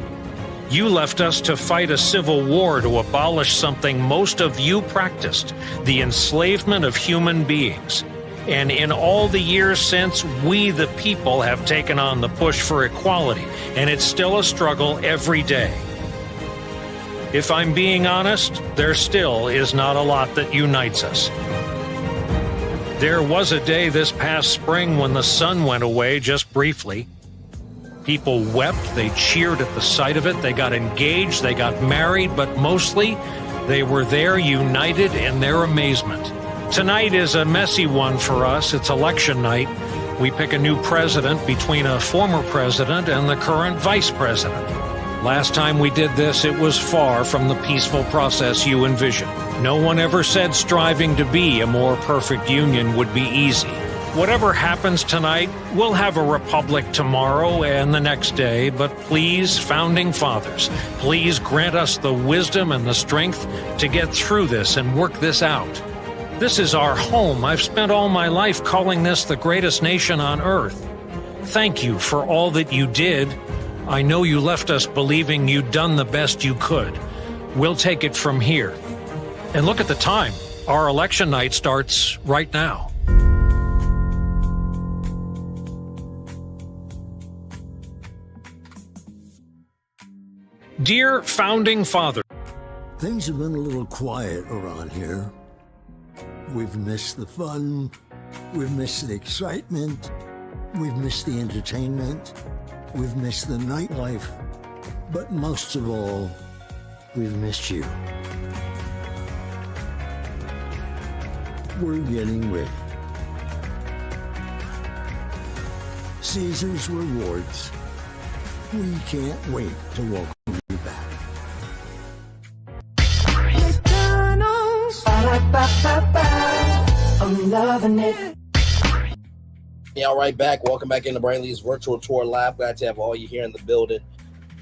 L: You left us to fight a civil war to abolish something most of you practiced, the enslavement of human beings. And in all the years since, we the people have taken on the push for equality, and it's still a struggle every day. If I'm being honest, there still is not a lot that unites us. There was a day this past spring when the sun went away just briefly. People wept, they cheered at the sight of it, they got engaged, they got married, but mostly they were there united in their amazement. Tonight is a messy one for us. It's election night. We pick a new president between a former president and the current vice president. Last time we did this, it was far from the peaceful process you envisioned. No one ever said striving to be a more perfect union would be easy. Whatever happens tonight, we'll have a republic tomorrow and the next day, but please, Founding Fathers, please grant us the wisdom and the strength to get through this and work this out. This is our home. I've spent all my life calling this the greatest nation on earth. Thank you for all that you did. I know you left us believing you'd done the best you could. We'll take it from here. And look at the time. Our election night starts right now. Dear Founding Father,
M: things have been a little quiet around here. We've missed the fun, we've missed the excitement, we've missed the entertainment, we've missed the nightlife, but most of all, we've missed you. We're getting ready. Caesar's rewards. We can't wait to welcome you back.
J: I'm loving it. Yeah, all right, back. Welcome back into Brainley's virtual tour live. Glad to have all you here in the building.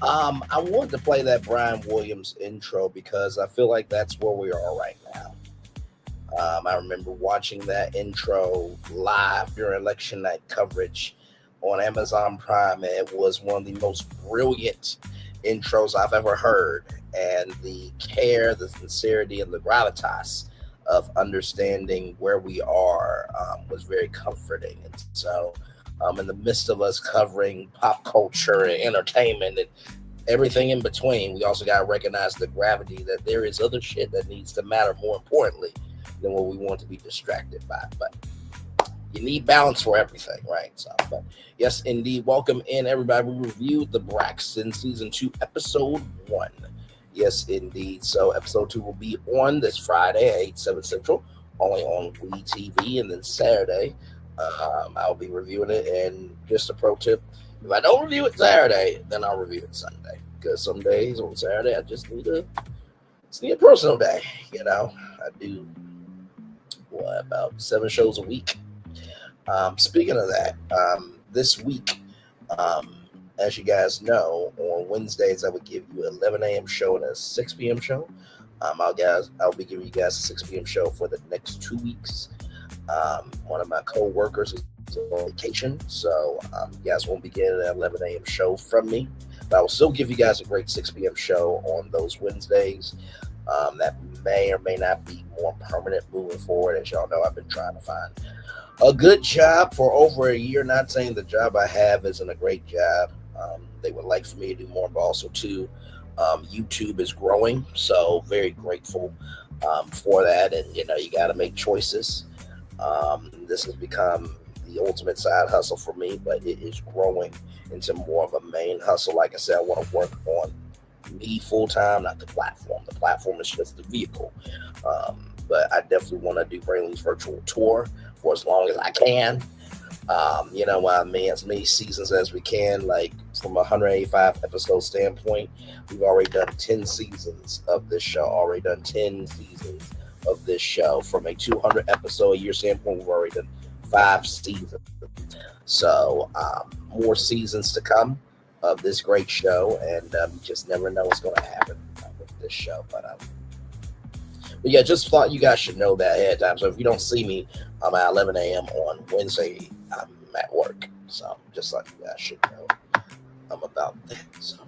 J: I wanted to play that Brian Williams intro because I feel like that's where we are right now. I remember watching that intro live during election night coverage on Amazon Prime. It was one of the most brilliant intros I've ever heard, and the care, the sincerity, and the gravitas of understanding where we are was very comforting. And so in the midst of us covering pop culture and entertainment and everything in between, we also got to recognize the gravity that there is other shit that needs to matter more importantly than what we want to be distracted by. But you need balance for everything, right? So, but yes, indeed. Welcome in, everybody. We reviewed the Braxton Season 2, Episode 1. Yes, indeed. So Episode 2 will be on this Friday at 8, 7 Central, only on WeTV. And then Saturday, I'll be reviewing it. And just a pro tip, if I don't review it Saturday, then I'll review it Sunday. Because some days on Saturday, I just need a personal day. You know, I do, about 7 shows a week. Speaking of that, this week, as you guys know, on Wednesdays I would give you an 11 a.m. show and a 6 p.m. show. I'll be giving you guys a 6 p.m. show for the next 2 weeks. One of my co-workers is on vacation, so you guys won't be getting an 11 a.m. show from me. But I will still give you guys a great 6 p.m. show on those Wednesdays. That may or may not be more permanent moving forward. As y'all know, I've been trying to find a good job for over a year. Not saying the job I have isn't a great job. They would like for me to do more, but also too, YouTube is growing, so very grateful for that. And you know, you got to make choices. This has become the ultimate side hustle for me, but it is growing into more of a main hustle. Like I said, I want to work on me full time, not the platform. The platform is just the vehicle. But I definitely want to do Brainley's virtual tour for as long as I can. You know what I mean? As many seasons as we can. Like from a 185 episode standpoint, we've already done 10 seasons of this show. Already done 10 seasons of this show. From a 200 episode a year standpoint, we've already done 5 seasons. So more seasons to come of this great show, and you just never know what's going to happen with this show. But yeah, just thought you guys should know that ahead of time. So if you don't see me at 11 a.m. on Wednesday, I'm at work. So just like you guys should know about that. So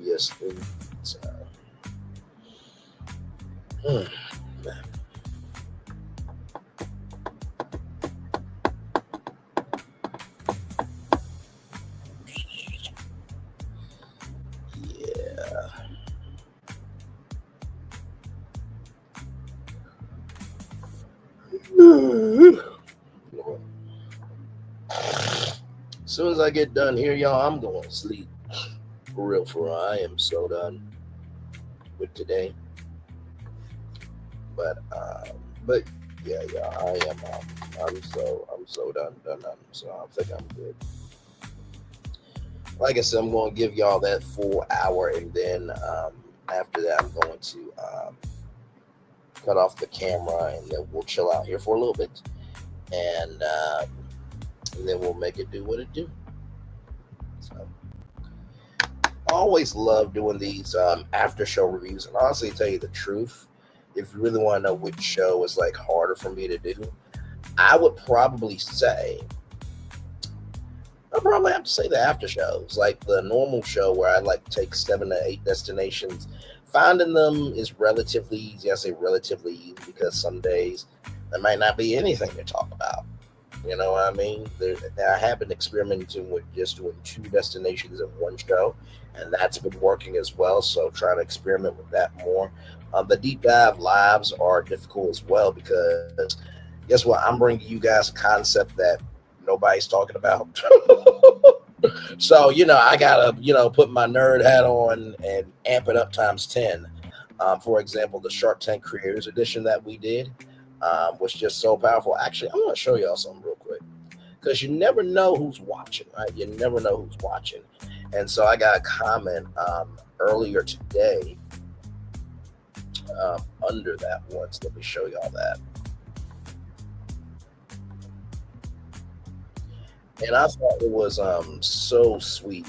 J: yes, it's, man. As soon as I get done here, y'all, I'm going to sleep. For real, I am so done with today. But yeah, I am. I'm so done. So I think I'm good. Like I said, I'm going to give y'all that full hour, and then after that, I'm going to cut off the camera, and then we'll chill out here for a little bit, and then we'll make it do what it do. So, I always love doing these after show reviews, and honestly, to tell you the truth, if you really want to know which show is like harder for me to do, I would probably say, I'd probably have to say the after shows, like the normal show where I like take 7 to 8 destinations. Finding them is relatively easy. I say relatively easy because some days there might not be anything to talk about. You know what I mean? I have been experimenting with just doing 2 destinations in one show, and that's been working as well. So trying to experiment with that more. The deep dive lives are difficult as well because guess what? I'm bringing you guys a concept that nobody's talking about. So, you know, I gotta, put my nerd hat on and amp it up times 10. For example, the Shark Tank Creators Edition that we did was just so powerful. Actually, I'm gonna show y'all something real quick because you never know who's watching, right? You never know who's watching. And so I got a comment earlier today under that one. So let me show y'all that. And I thought it was so sweet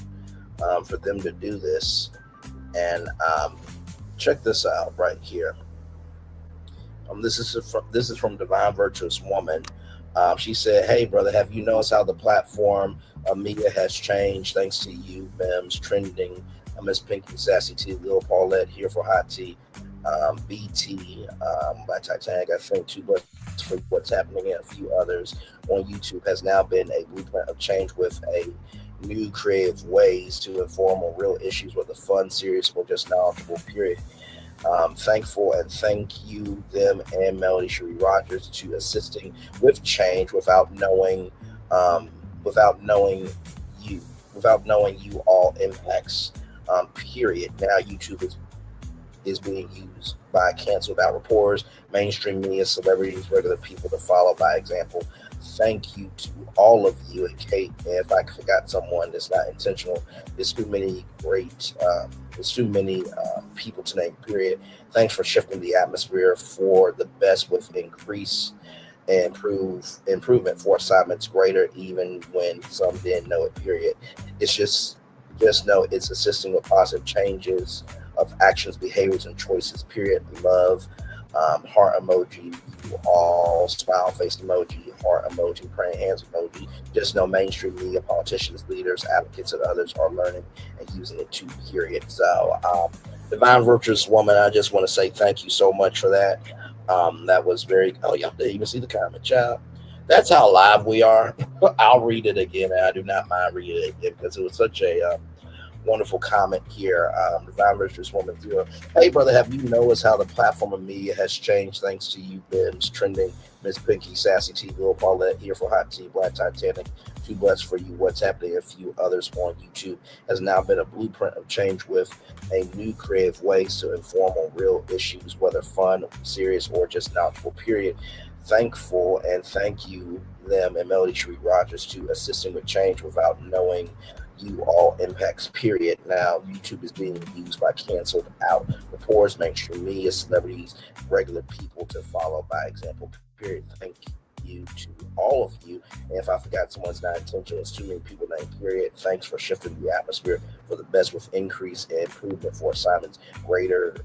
J: for them to do this. And check this out right here. This is from Divine Virtuous Woman. She said, "Hey, brother, have you noticed how the platform media has changed thanks to you, Bims, Trending, Miss Pinky, Sassy T, Lil Paulette, Here for Hot Tea, BT by Titanic, I think, Too Much for What's Happening, and a few others on YouTube has now been a blueprint of change with a new creative ways to inform on real issues with a fun, serious, or just knowledgeable period. Thankful and thank you, them and Melody Cherie Rogers to assisting with change without knowing you all impacts, period. Now YouTube is being used by canceled out reporters, mainstream media, celebrities, regular people to follow by example. Thank you to all of you, and Kate. And if I forgot someone, it's not intentional. There's too many people to name, period. Thanks for shifting the atmosphere for the best with increase and improvement for assignments greater, even when some didn't know it, period. It's just know it's assisting with positive changes of actions, behaviors, and choices, period. Love, heart emoji, you all, smile face emoji, heart emoji, praying hands emoji. Just know mainstream media, politicians, leaders, advocates, and others are learning and using it too, period. So, Divine Virtuous Woman, I just want to say thank you so much for that. That was very, oh, y'all didn't even see the comment, child. That's how live we are. I'll read it again, and I do not mind reading it again because it was such a wonderful comment here. Divine Virtuous Woman 0. Hey, brother, have you noticed how the platform of media has changed thanks to you, Bims, Trending, Miss Pinky, Sassy T, Will Paulette, Here for Hot Tea, Black Titanic, Too Blessed for You, What's Happening, a few others on YouTube has now been a blueprint of change with a new creative ways to inform on real issues, whether fun, serious, or just knowledgeable, period. Thankful and thank you, them and Melody Shree Rogers, to assisting with change without knowing you all impacts, period. Now, YouTube is being used by canceled out reporters, mainstream media, celebrities, regular people to follow by example, period. Thank you to all of you. And if I forgot someone's not intentional, it's too many people named, period. Thanks for shifting the atmosphere for the best with increase and improvement for assignments greater,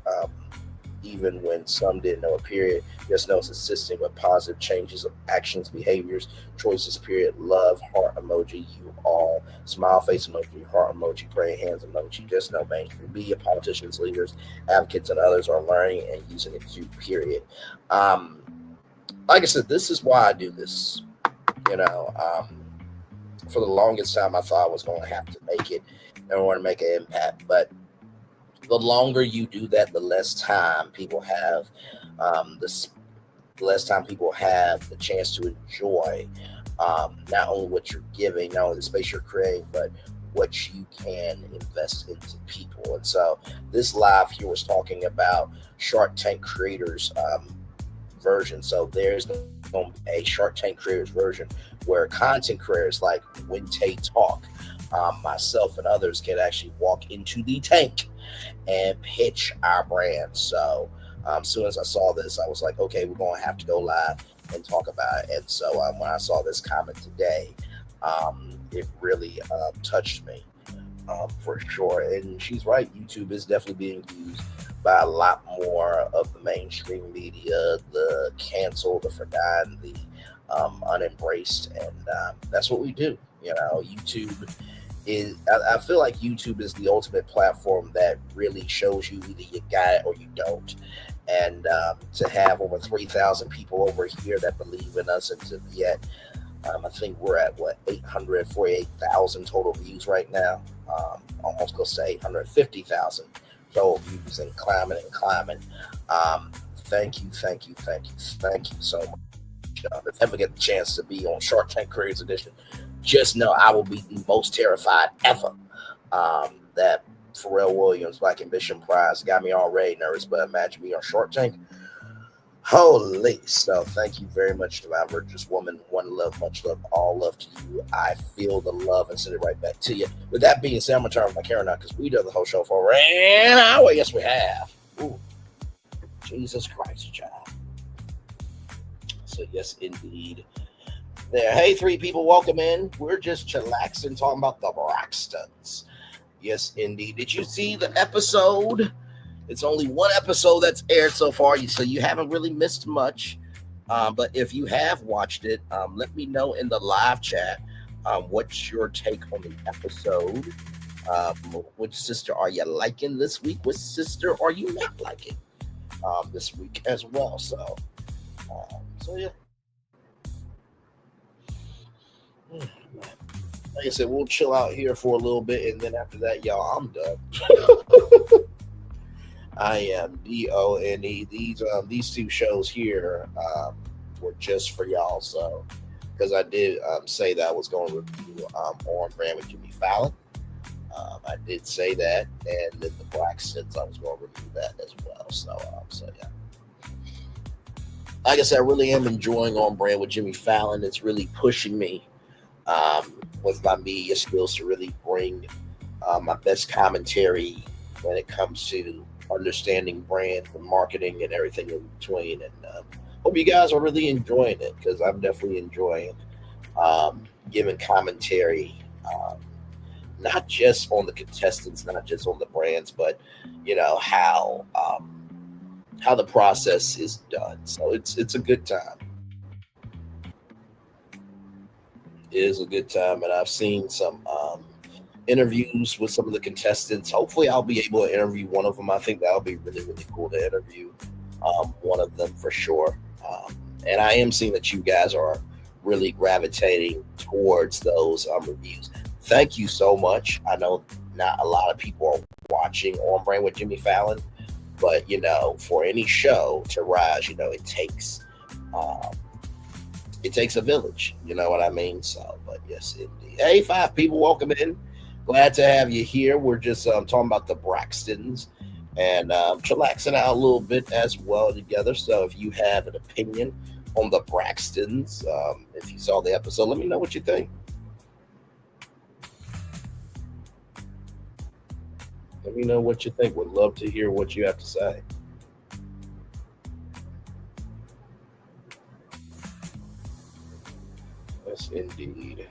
J: even when some didn't know, a period. Just know it's assisting with positive changes of actions, behaviors, choices, period. Love, heart emoji, you all, smile face emoji, heart emoji, praying hands emoji. Just know mainstream media, politicians, leaders, advocates, and others are learning and using it too, period. Like I said, this is why I do this. For the longest time, I thought I was going to have to make it and want to make an impact, but the longer you do that, the less time people have, the less time people have the chance to enjoy not only what you're giving, not only the space you're creating, but what you can invest into people. And so this live here was talking about Shark Tank creators version. So there's going to be a Shark Tank creators version where content creators like When Tay Talk, myself and others can actually walk into the tank and pitch our brand. So as soon as I saw this, I was like, okay, we're going to have to go live and talk about it. And so when I saw this comment today, it really touched me for sure. And she's right. YouTube is definitely being used by a lot more of the mainstream media, the canceled, the forgotten, the unembraced. And that's what we do. YouTube is, I feel like YouTube is the ultimate platform that really shows you either you got it or you don't. And to have over 3,000 people over here that believe in us, and to yet, I think we're at 848,000 total views right now. Almost close to 850,000 total views, and climbing and climbing. Thank you so much. If I ever get the chance to be on Shark Tank Creators Edition, just know I will be the most terrified ever. That Pharrell Williams Black Ambition Prize got me already nervous, but imagine me on Shark Tank. Holy. So thank you very much, Divine Virtuous Woman. One love, much love, all love to you. I feel the love and send it right back to you. With that being said, I'm going to turn off my camera now because we done the whole show for an hour. Yes, we have. Ooh. Jesus Christ, child. So yes, indeed. There. Hey, three people, welcome in. We're just chillaxing, talking about the Braxtons. Yes, indeed. Did you see the episode? It's only one episode that's aired so far, so you haven't really missed much. But if you have watched it, let me know in the live chat what's your take on the episode. Which sister are you liking this week? Which sister are you not liking this week as well? So yeah. Like I said, we'll chill out here for a little bit, and then after that, y'all, I'm done. I am DONE. These two shows here were just for y'all. So, because I did say that I was going to review On Brand with Jimmy Fallon. I did say that, and then the Braxtons, I was going to review that as well. So yeah. Like I said, I really am enjoying On Brand with Jimmy Fallon. It's really pushing me with my media skills to really bring my best commentary when it comes to understanding brands and marketing and everything in between. And hope you guys are really enjoying it, because I'm definitely enjoying giving commentary, not just on the contestants, not just on the brands, but how the process is done. So it's a good time. It is a good time, and I've seen some interviews with some of the contestants. Hopefully I'll be able to interview one of them. I think that'll be really, really cool to interview one of them for sure. And I am seeing that you guys are really gravitating towards those reviews. Thank you so much. I know not a lot of people are watching On Brand with Jimmy Fallon, but for any show to rise, it takes a village. You know what I mean? So, but yes, indeed. Hey, 5 people, welcome in. Glad to have you here. We're just talking about the Braxtons and chillaxing out a little bit as well together. So if you have an opinion on the Braxtons, if you saw the episode, let me know what you think. Let me know what you think. Would love to hear what you have to say. Yes, indeed.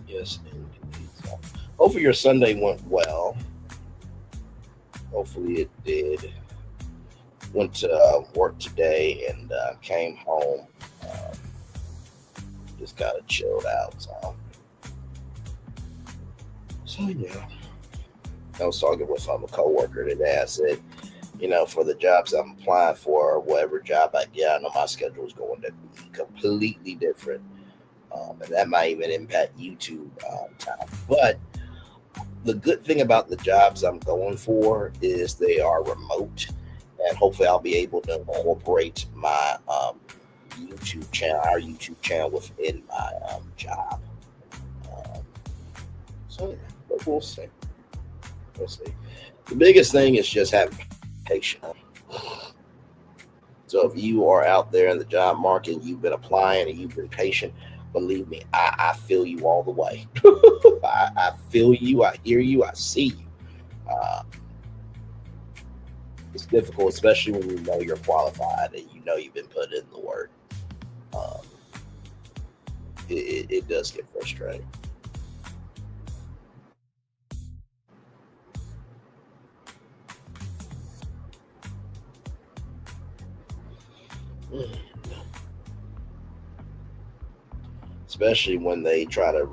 J: Yes, indeed. So, hopefully your Sunday went well. Hopefully it did. Went to work today and came home. Just got it chilled out. So yeah. I was talking with a coworker today. I said, for the jobs I'm applying for, or whatever job I get, I know my schedule is going to be completely different. And that might even impact YouTube time. But the good thing about the jobs I'm going for is they are remote. And hopefully I'll be able to incorporate my YouTube channel, our YouTube channel, within my job. So, but we'll see. We'll see. The biggest thing is just having patience. So if you are out there in the job market, you've been applying and you've been patient, believe me, I feel you all the way. I feel you. I hear you. I see you. It's difficult, especially when you know you're qualified and you know you've been put in the work. It does get frustrating. Especially when they try to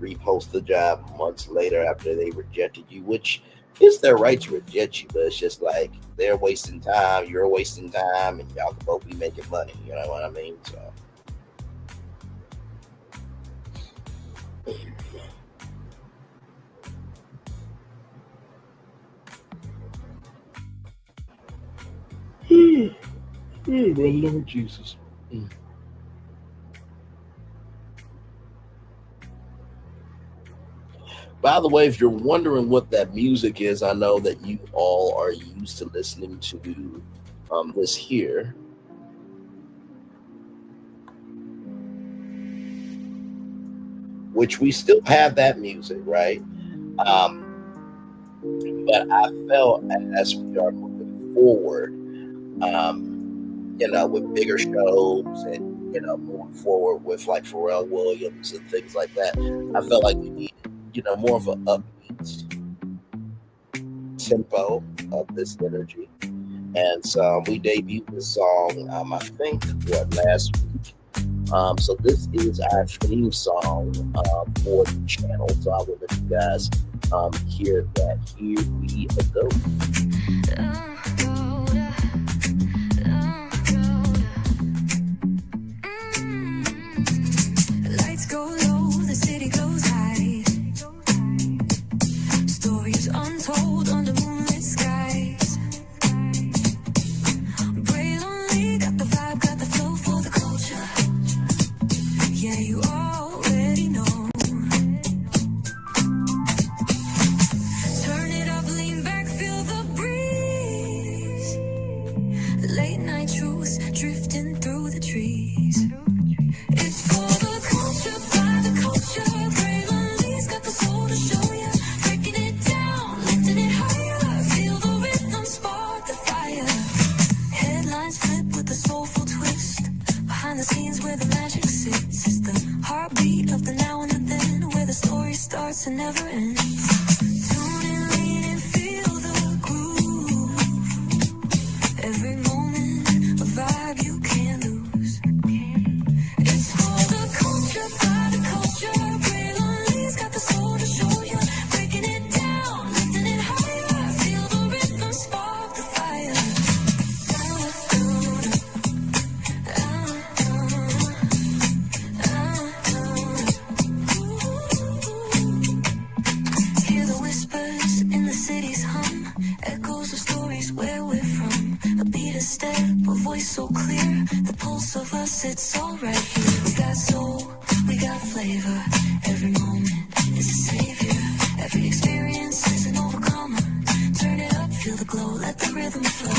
J: repost the job months later after they rejected you, which is their right to reject you, but it's just like they're wasting time, you're wasting time, and y'all can both be making money. You know what I mean? So. My Lord Jesus. By the way, if you're wondering what that music is, I know that you all are used to listening to this here. Which we still have that music, right? But I felt as we are moving forward, with bigger shows and, moving forward with like Pharrell Williams and things like that, I felt like we needed, more of an upbeat tempo of this energy. And so we debuted this song, I think, last week. So this is our theme song for the channel. So I will let you guys hear that. Here we go.
B: Lights go low, the city goes high. Stories untold under moonlit skies. Pray lonely, got the vibe, got the flow for the culture. Yeah, you already know. Turn it up, lean back, feel the breeze. Late night truths drifting through the trees. It's for the culture. starts and never ends. Tune in, lean and feel the groove. Every moment, a vibe you can't lose. It's for the culture, by the culture. Braylon's got the soul to show you. Breaking it down, lifting it higher. Feel the rhythm, spark the fire. Hear the whispers in the city's hum, echoes of stories where we're from. A beat, a step, a voice so clear, the pulse of us, it's all right here. We got soul, we got flavor, every moment is a savior, every experience is an overcomer. Turn it up, feel the glow, let the rhythm flow.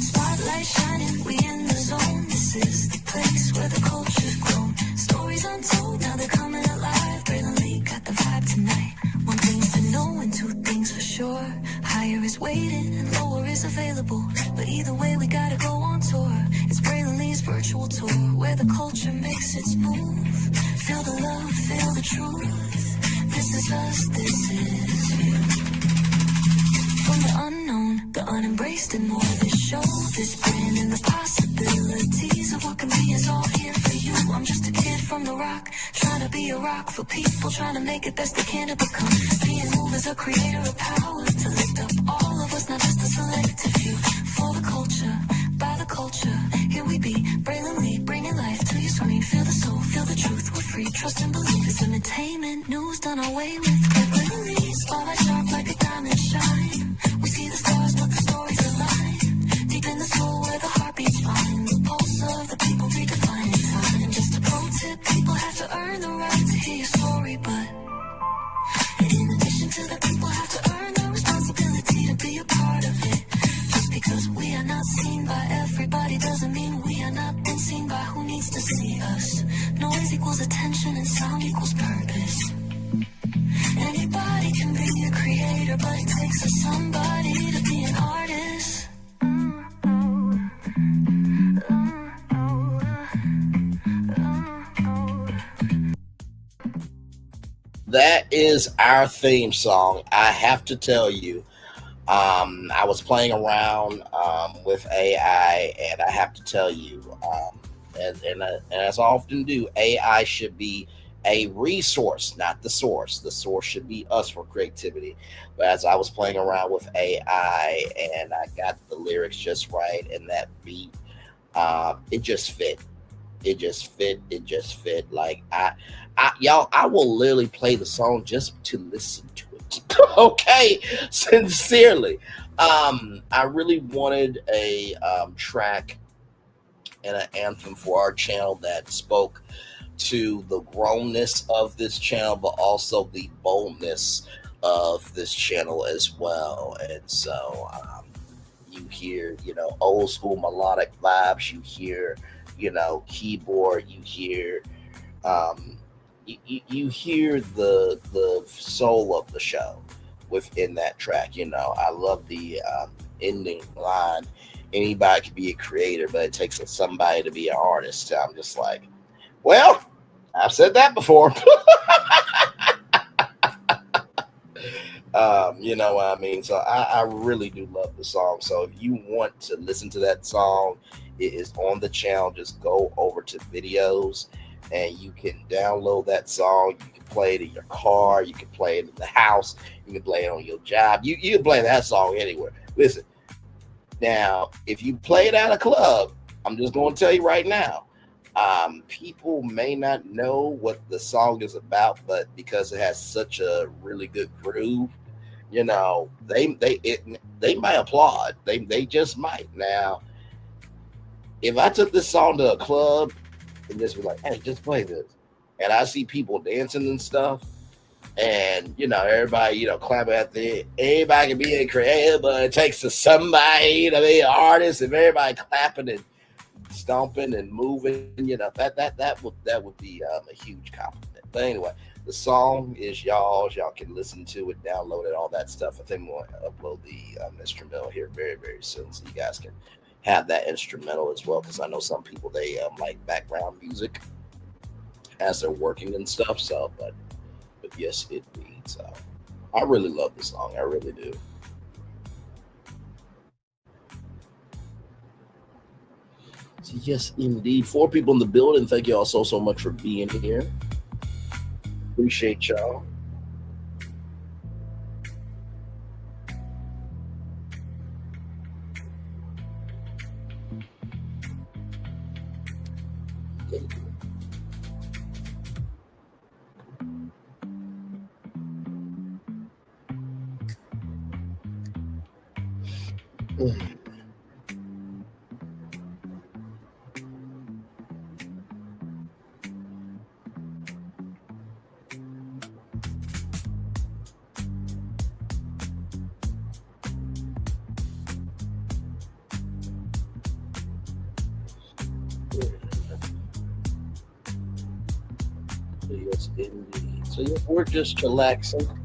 B: Spotlight shining, we in the zone. This is the place where the culture's grown. Stories untold, now they're coming alive. Braylon Lee got the vibe tonight. One thing to know and two things for sure. Higher is waiting and lower is available. But either way, we gotta go on tour. It's Braylon Lee's virtual tour, where the culture makes its move. Feel the love, feel the truth. This is us, this is you. From the unknown, the unembraced and more. This show, this brand and the possibilities of what can be is all here for you. I'm just a kid from the rock, trying to be a rock for people, trying to make it best they can to become. Being moved as a creator of power, to lift up all of us, not just a selective few. For the culture, by the culture, here we be. Braylon Lee, bringing life to your screen. Feel the soul, feel the truth, we're free. Trust and believe it's entertainment, news done away with. Braylon Lee, spotlight sharp like a diamond shine. We see the stars, but the stories align. Deep in the soul where the heartbeats find. The pulse of the people redefining time. Just a pro tip, people have to earn the right to hear your story, but in addition to that, people have to earn the responsibility to be a part of it. Just because we are not seen by everybody doesn't mean we are not been seen by who needs to see us. Noise equals attention and sound equals purpose. Anybody can be a creator, but it takes a somebody to be an artist.
J: That is our theme song. I have to tell you, I was playing around with AI, and I have to tell you, and as I often do, AI should be a resource, not the source. The source should be us for creativity. But as I was playing around with AI, and I got the lyrics just right, and that beat, it just fit. It just fit. Like I will literally play the song just to listen to it. Okay, sincerely. I really wanted a track and an anthem for our channel that spoke to the grownness of this channel, but also the boldness of this channel as well. And so you hear, old school melodic vibes. You hear, keyboard. You hear, you hear the soul of the show within that track. I love the ending line. Anybody can be a creator, but it takes somebody to be an artist. I'm just like, well, I've said that before. You know what I mean? So I really do love the song. So if you want to listen to that song, it is on the channel. Just go over to videos and you can download that song. You can play it in your car. You can play it in the house. You can play it on your job. You can play that song anywhere. Listen, now, if you play it at a club, I'm just going to tell you right now, people may not know what the song is about, but because it has such a really good groove, they might applaud. They just might. Now, if I took this song to a club and just was like, hey, just play this, and I see people dancing and stuff, and everybody clapping at the end. Anybody can be a creator, but it takes somebody to be an artist. If everybody clapping and stomping and moving, that would be a huge compliment. But anyway, the song is y'all's. Y'all can listen to it, download it, all that stuff. I think we'll upload the instrumental here very, very soon, so you guys can have that instrumental as well. Because I know some people, they like background music as they're working and stuff. So, but yes, it reads. So I really love this song. I really do. So yes, indeed. 4 people in the building. Thank you all so much for being here. Appreciate y'all. Yes, indeed. So yeah, we're just chillaxing.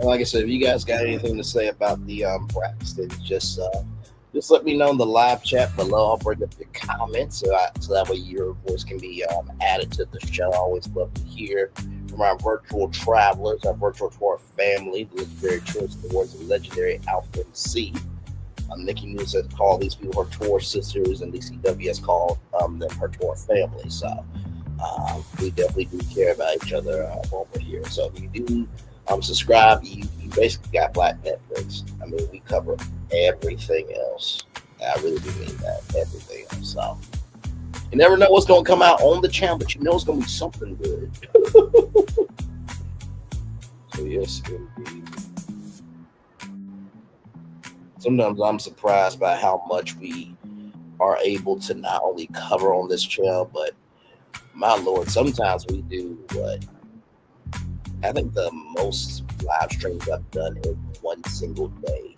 J: Like I said, if you guys got anything to say about the Braxtons, just let me know in the live chat below. I'll bring up your comments so that way your voice can be added to the show. I always love to hear from our virtual travelers, our virtual tour family, the legendary choice of the words of legendary Alpha MC. Nikki News has called these people her tour sisters, and DCW has called them her tour family. So we definitely do care about each other while we're here. So if you do subscribe, you basically got Black Netflix. I mean, we cover everything else. I really do mean that, everything else. So you never know what's going to come out on the channel, but you know it's going to be something good. So yes, indeed. Sometimes I'm surprised by how much we are able to not only cover on this channel, but my Lord, sometimes we do what I think the most live streams I've done in one single day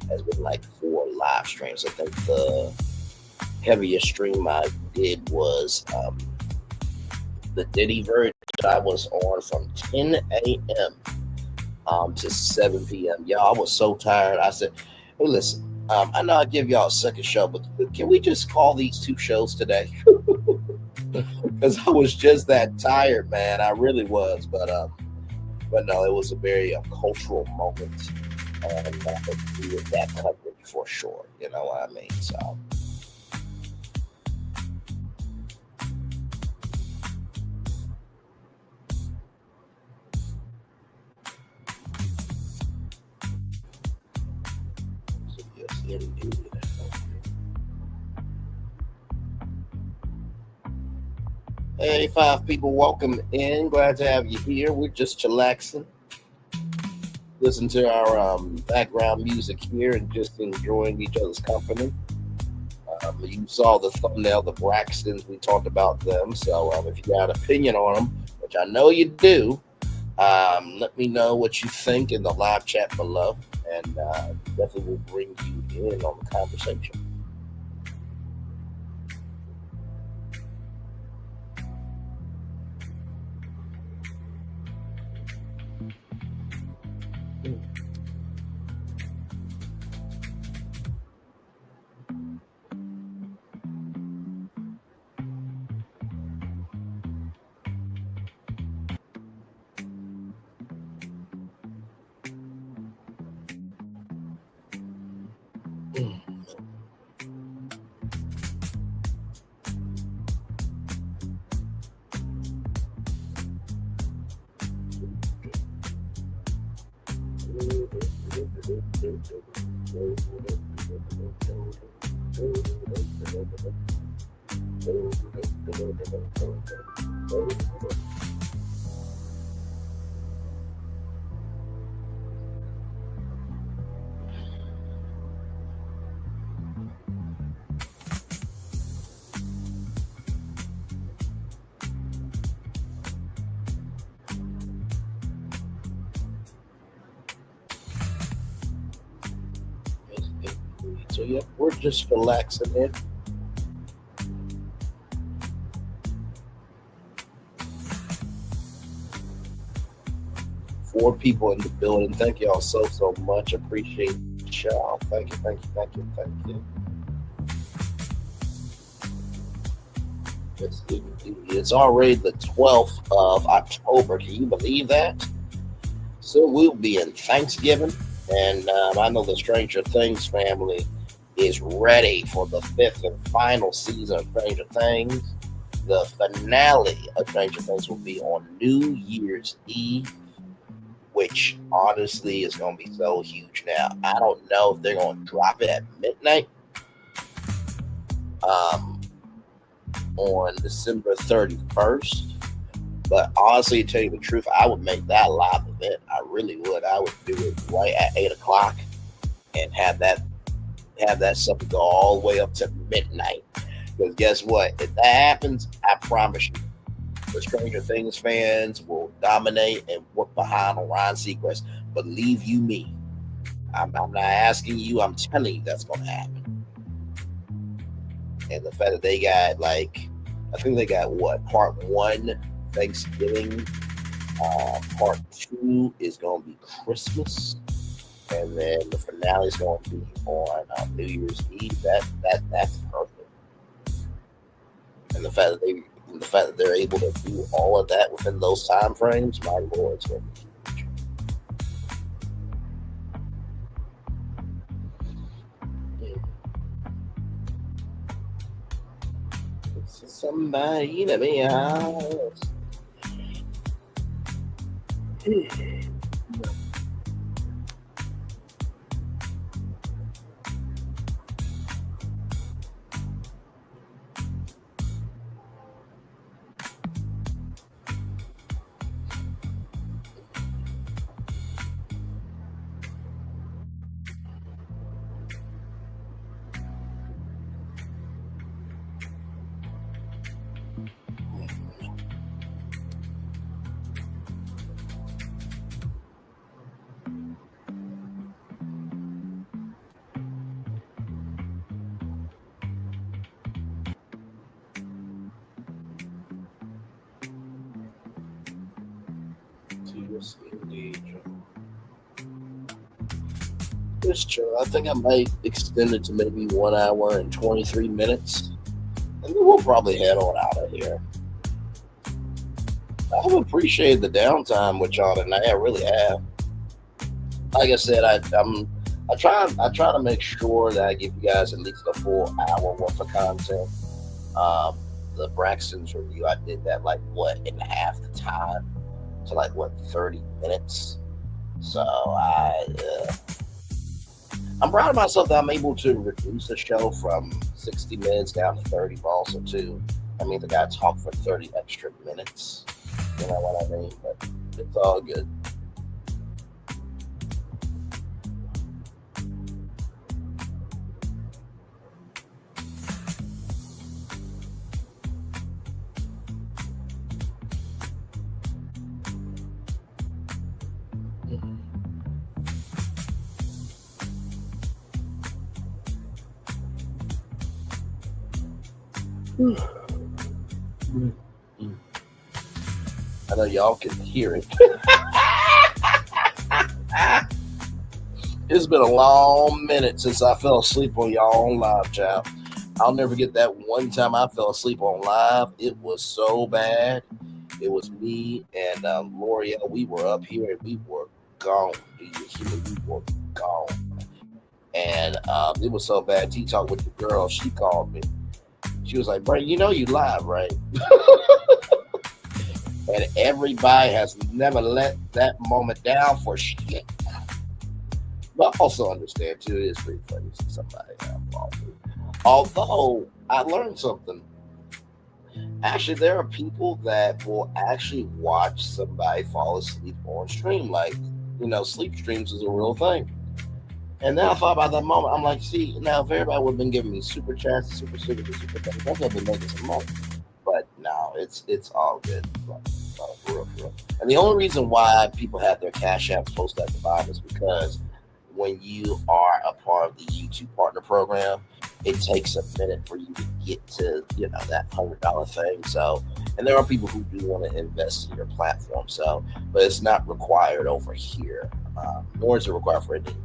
J: has been like 4 live streams. I think the heaviest stream I did was the Diddy version. I was on from 10 a.m. To 7 p.m. Y'all, I was so tired. I said, hey, listen, I know I give y'all a second show, but can we just call these 2 shows today? Because I was just that tired, man. I really was. But no, it was a very cultural moment, and we did that coverage for sure. You know what I mean? So. Yes, indeed. Hey, 5 people, welcome in. Glad to have you here. We're just chillaxing. Listen to our background music here and just enjoying each other's company. You saw the thumbnail, the Braxtons. We talked about them. So if you got an opinion on them, which I know you do, let me know what you think in the live chat below. And definitely will bring you in on the conversation. So yeah, we're just relaxing here. 4 people in the building. Thank y'all so much. Appreciate y'all. Thank you. It's already the 12th of October. Can you believe that? So we'll be in Thanksgiving, and I know the Stranger Things family is ready for the 5th and final season of Stranger Things. The finale of Stranger Things will be on New Year's Eve, which honestly is going to be so huge now. I don't know if they're going to drop it at midnight on December 31st. But honestly, to tell you the truth, I would make that a live event. I really would. I would do it right at 8 o'clock and have that stuff go all the way up to midnight. Because guess what? If that happens, I promise you, the Stranger Things fans will dominate and whoop behind Ryan Seacrest. Believe you me. I'm not asking you. I'm telling you that's going to happen. And the fact that they got, like, I think they got what? Part 1, Thanksgiving. Part 2 is going to be Christmas. And then the finale is going to be on New Year's Eve. That's perfect. And the fact that they're able to do all of that within those time frames, my lord, it's going to be huge. Somebody to be honest. This show, I think I might extend it to maybe 1 hour and 23 minutes. And then we'll probably head on out of here. I've appreciated the downtime with y'all tonight. I really have. Like I said, I try to make sure that I give you guys at least a full hour worth of content. The Braxtons review, I did that in half the time to 30 minutes. So I'm proud of myself that I'm able to reduce the show from 60 minutes down to 30, but also too, I mean, the guy talked for 30 extra minutes. You know what I mean? But it's all good. I know y'all can hear it. It's been a long minute since I fell asleep on y'all on live, child. I'll never get that one time I fell asleep on live. It was so bad. It was me and L'Oreal. We were up here and we were gone. We were gone. And it was so bad. T-Talk with the girl, she called me. She was like, "Bro, you know you live, right?" And everybody has never let that moment down for shit. But I also understand, too, it is pretty funny to see somebody involved. Although, I learned something. Actually, there are people that will actually watch somebody fall asleep on stream. Sleep streams is a real thing. And then I thought about that moment. I'm like, see, now if everybody would have been giving me super chats, super chats, I would have been making some money. But no, it's all good. For real. And the only reason why people have their Cash Apps posted at the bottom is because when you are a part of the YouTube Partner Program, it takes a minute for you to get to, that $100 thing. So And there are people who do want to invest in your platform, but it's not required over here, nor is it required for any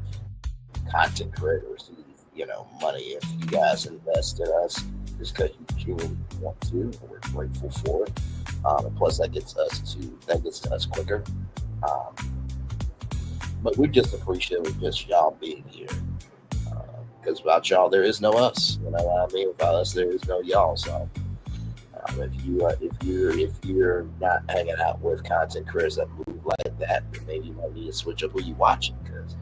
J: content creators to receive, money. If you guys invest in us just because you genuinely want to, and we're grateful for it. And plus, that gets to us quicker. But we're just appreciative of just y'all being here. Because without y'all, there is no us. You know what I mean? Without us, there is no y'all. So if you're not hanging out with content creators that move like that, then maybe you might need to switch up who you watching. Because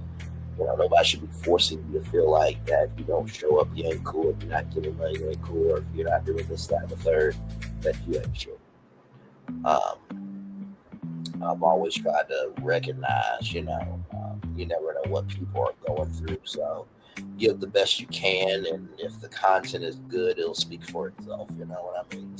J: nobody should be forcing you to feel like that. If you don't show up, you ain't cool. If you're not giving money, you ain't cool. Or if you're not doing this, that, and the third, that you ain't sure. I've always tried to recognize, you never know what people are going through. So give the best you can, and if the content is good, it'll speak for itself. You know what I mean?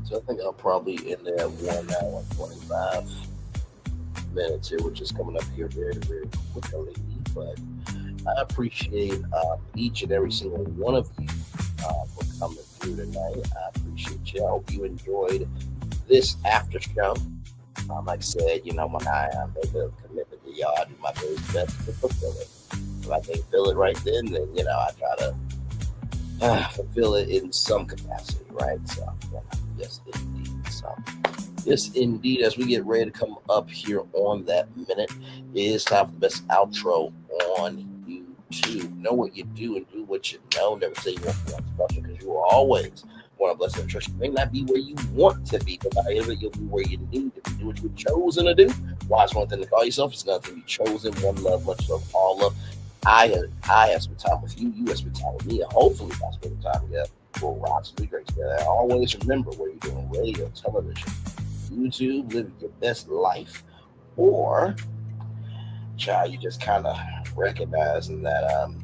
J: So I think I'll probably end at 1 hour and 25 minutes here, which is coming up here very, very quickly. But I appreciate each and every single one of you for coming through tonight. I appreciate you. I hope you enjoyed this after show. Like I said, when I make a commitment to y'all, I do my very best to fulfill it. If I can't feel it right then I try to fulfill it in some capacity, right? So, yes, indeed. So, yes, indeed. As we get ready to come up here on that minute, it is time for the best outro on YouTube. Know what you do and do what you know. Never say you want to be special, because you will always want to bless and trust. You may not be where you want to be, but by it, you'll be where you need to be. Do what you're chosen to do. Why is one thing to call yourself? It's another thing to be chosen. One love, much love, all love. I have spent time with you. You have spent time with me. And hopefully, I spend time together. We'll rock some great together. And always remember, where you're doing radio, television, YouTube, living your best life, or child, you just kind of recognizing that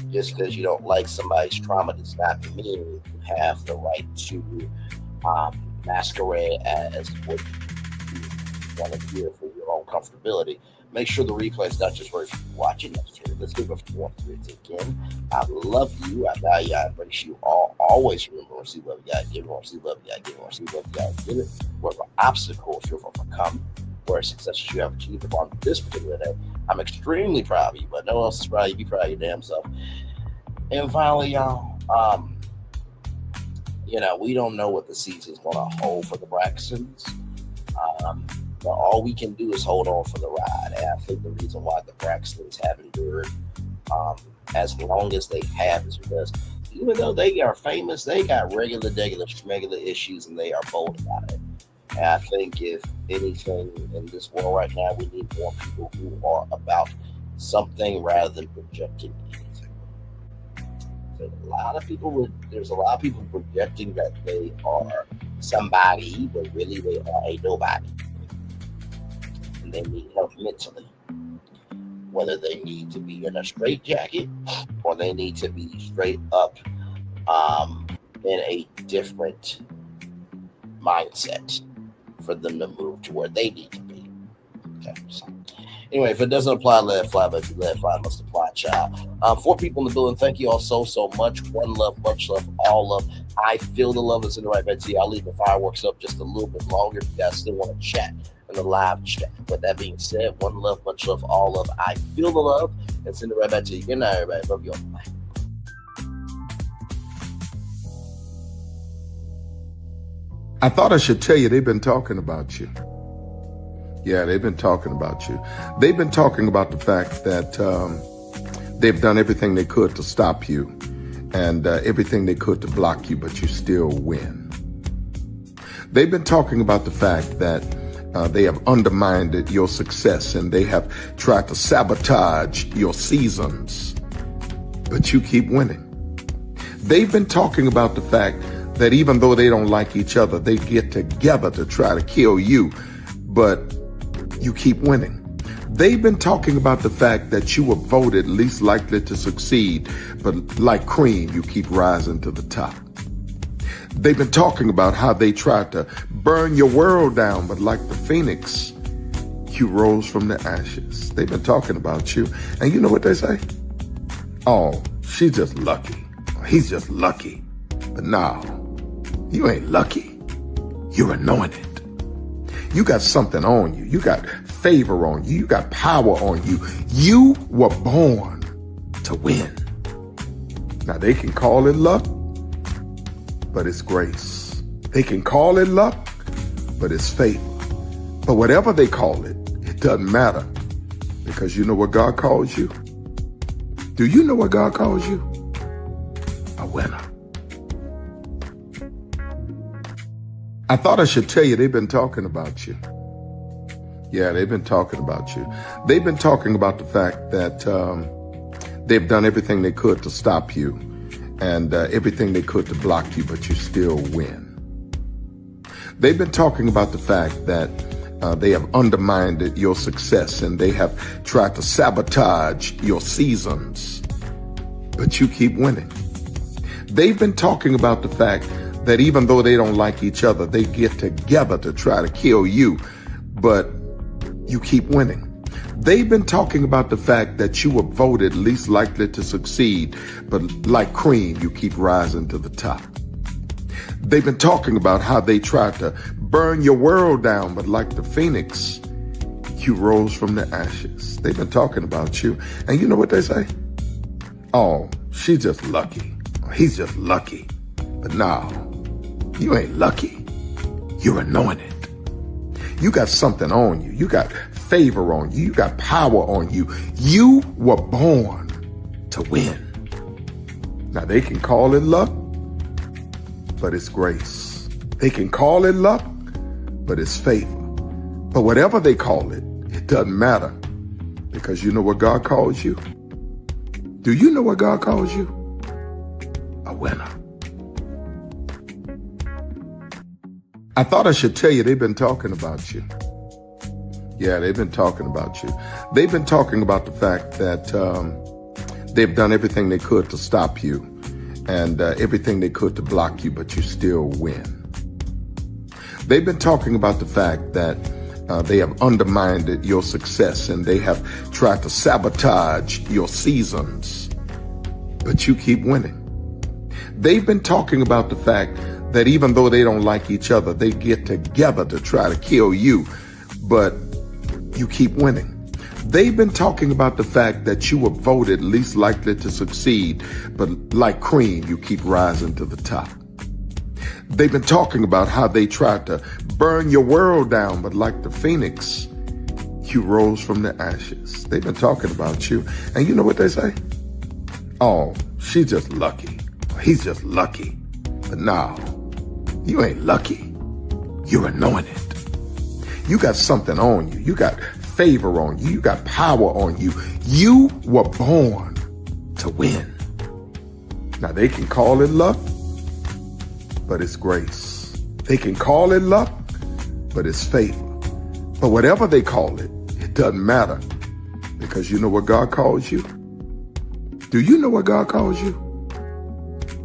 J: just because you don't like somebody's trauma does not mean you have the right to masquerade as what you want to hear for your own comfortability. Make sure the replay is not just for if you're watching. Let's give it if you want to hear it again. I love you. I value you. I embrace you all. Always remember, receive love, you gotta give it. Receive love, you gotta give it. Receive love, you gotta give it. Whatever obstacles you've overcome, or successes you have achieved upon this particular day, I'm extremely proud of you, but no one else is proud of you. Be proud of your damn self. And finally, y'all, we don't know what the season's gonna hold for the Braxtons. But all we can do is hold on for the ride. And I think the reason why the Braxtons have endured as long as they have is because even though they are famous, they got regular issues, and they are bold about it. And I think if anything in this world right now, we need more people who are about something rather than projecting anything. There's a lot of people projecting that they are somebody, but really they are a nobody. They need help mentally, whether they need to be in a straitjacket or they need to be straight up in a different mindset for them to move to where they need to be. Okay, so anyway, if it doesn't apply, let it fly, but if you let it fly, it must apply, child. 4 people in the building, thank you all so much. One love, much love, all love. I feel the love that's in the right bed to you. I'll leave the fireworks up just a little bit longer if you guys still want to chat in the live chat. With that being said, one love, much love, all love. I feel the love and send it right back to you. Good night, everybody. Love you all. Bye.
K: I thought I should tell you, they've been talking about you. Yeah, they've been talking about you. They've been talking about the fact that They've done everything they could to stop you and everything they could to block you, but you still win. They've been talking about the fact that they have undermined your success and they have tried to sabotage your seasons, but you keep winning. They've been talking about the fact that even though they don't like each other, they get together to try to kill you, but you keep winning. They've been talking about the fact that you were voted least likely to succeed, but like cream, you keep rising to the top. They've been talking about how they tried to burn your world down, but like the phoenix, you rose from the ashes. They've been talking about you, and you know what they say? Oh, she's just lucky. He's just lucky. But no, you ain't lucky. You're anointed. You got something on you. You got favor on you. You got power on you. You were born to win. Now they can call it luck, but it's grace. They can call it luck, but it's favor. But whatever they call it, it doesn't matter, because you know what God calls you? Do you know what God calls you? A winner. I thought I should tell you they've been talking about you. Yeah, they've been talking about you. They've been talking about the fact that they've done everything they could to stop you and everything they could to block you, but you still win. They've been talking about the fact that they have undermined your success and they have tried to sabotage your seasons, but you keep winning. They've been talking about the fact that even though they don't like each other, they get together to try to kill you, but you keep winning. They've been talking about the fact that you were voted least likely to succeed, but like cream, you keep rising to the top. They've been talking about how they tried to burn your world down, but like the phoenix, you rose from the ashes. They've been talking about you, and you know what they say? Oh, she's just lucky. He's just lucky. But no, you ain't lucky. You're anointed. You got something on you. You got favor on you. You got power on you. You were born to win. Now they can call it luck, but it's grace. They can call it luck, but it's favor. But whatever they call it, it doesn't matter, because you know what God calls you? Do you know what God calls you? A winner. I thought I should tell you they've been talking about you. Yeah, they've been talking about you. They've been talking about the fact that they've done everything they could to stop you and everything they could to block you, but you still win. They've been talking about the fact that they have undermined your success and they have tried to sabotage your seasons, but you keep winning. They've been talking about the fact that even though they don't like each other, they get together to try to kill you, but you keep winning. They've been talking about the fact that you were voted least likely to succeed, but like cream, you keep rising to the top. They've been talking about how they tried to burn your world down, but like the phoenix, you rose from the ashes. They've been talking about you, and you know what they say? Oh, she's just lucky. He's just lucky. But no, you ain't lucky. You're anointed. You got something on you. You got favor on you. You got power on you. You were born to win. Now they can call it luck, but it's grace. They can call it luck, but it's favor. But whatever they call it, it doesn't matter, because you know what God calls you? Do you know what God calls you?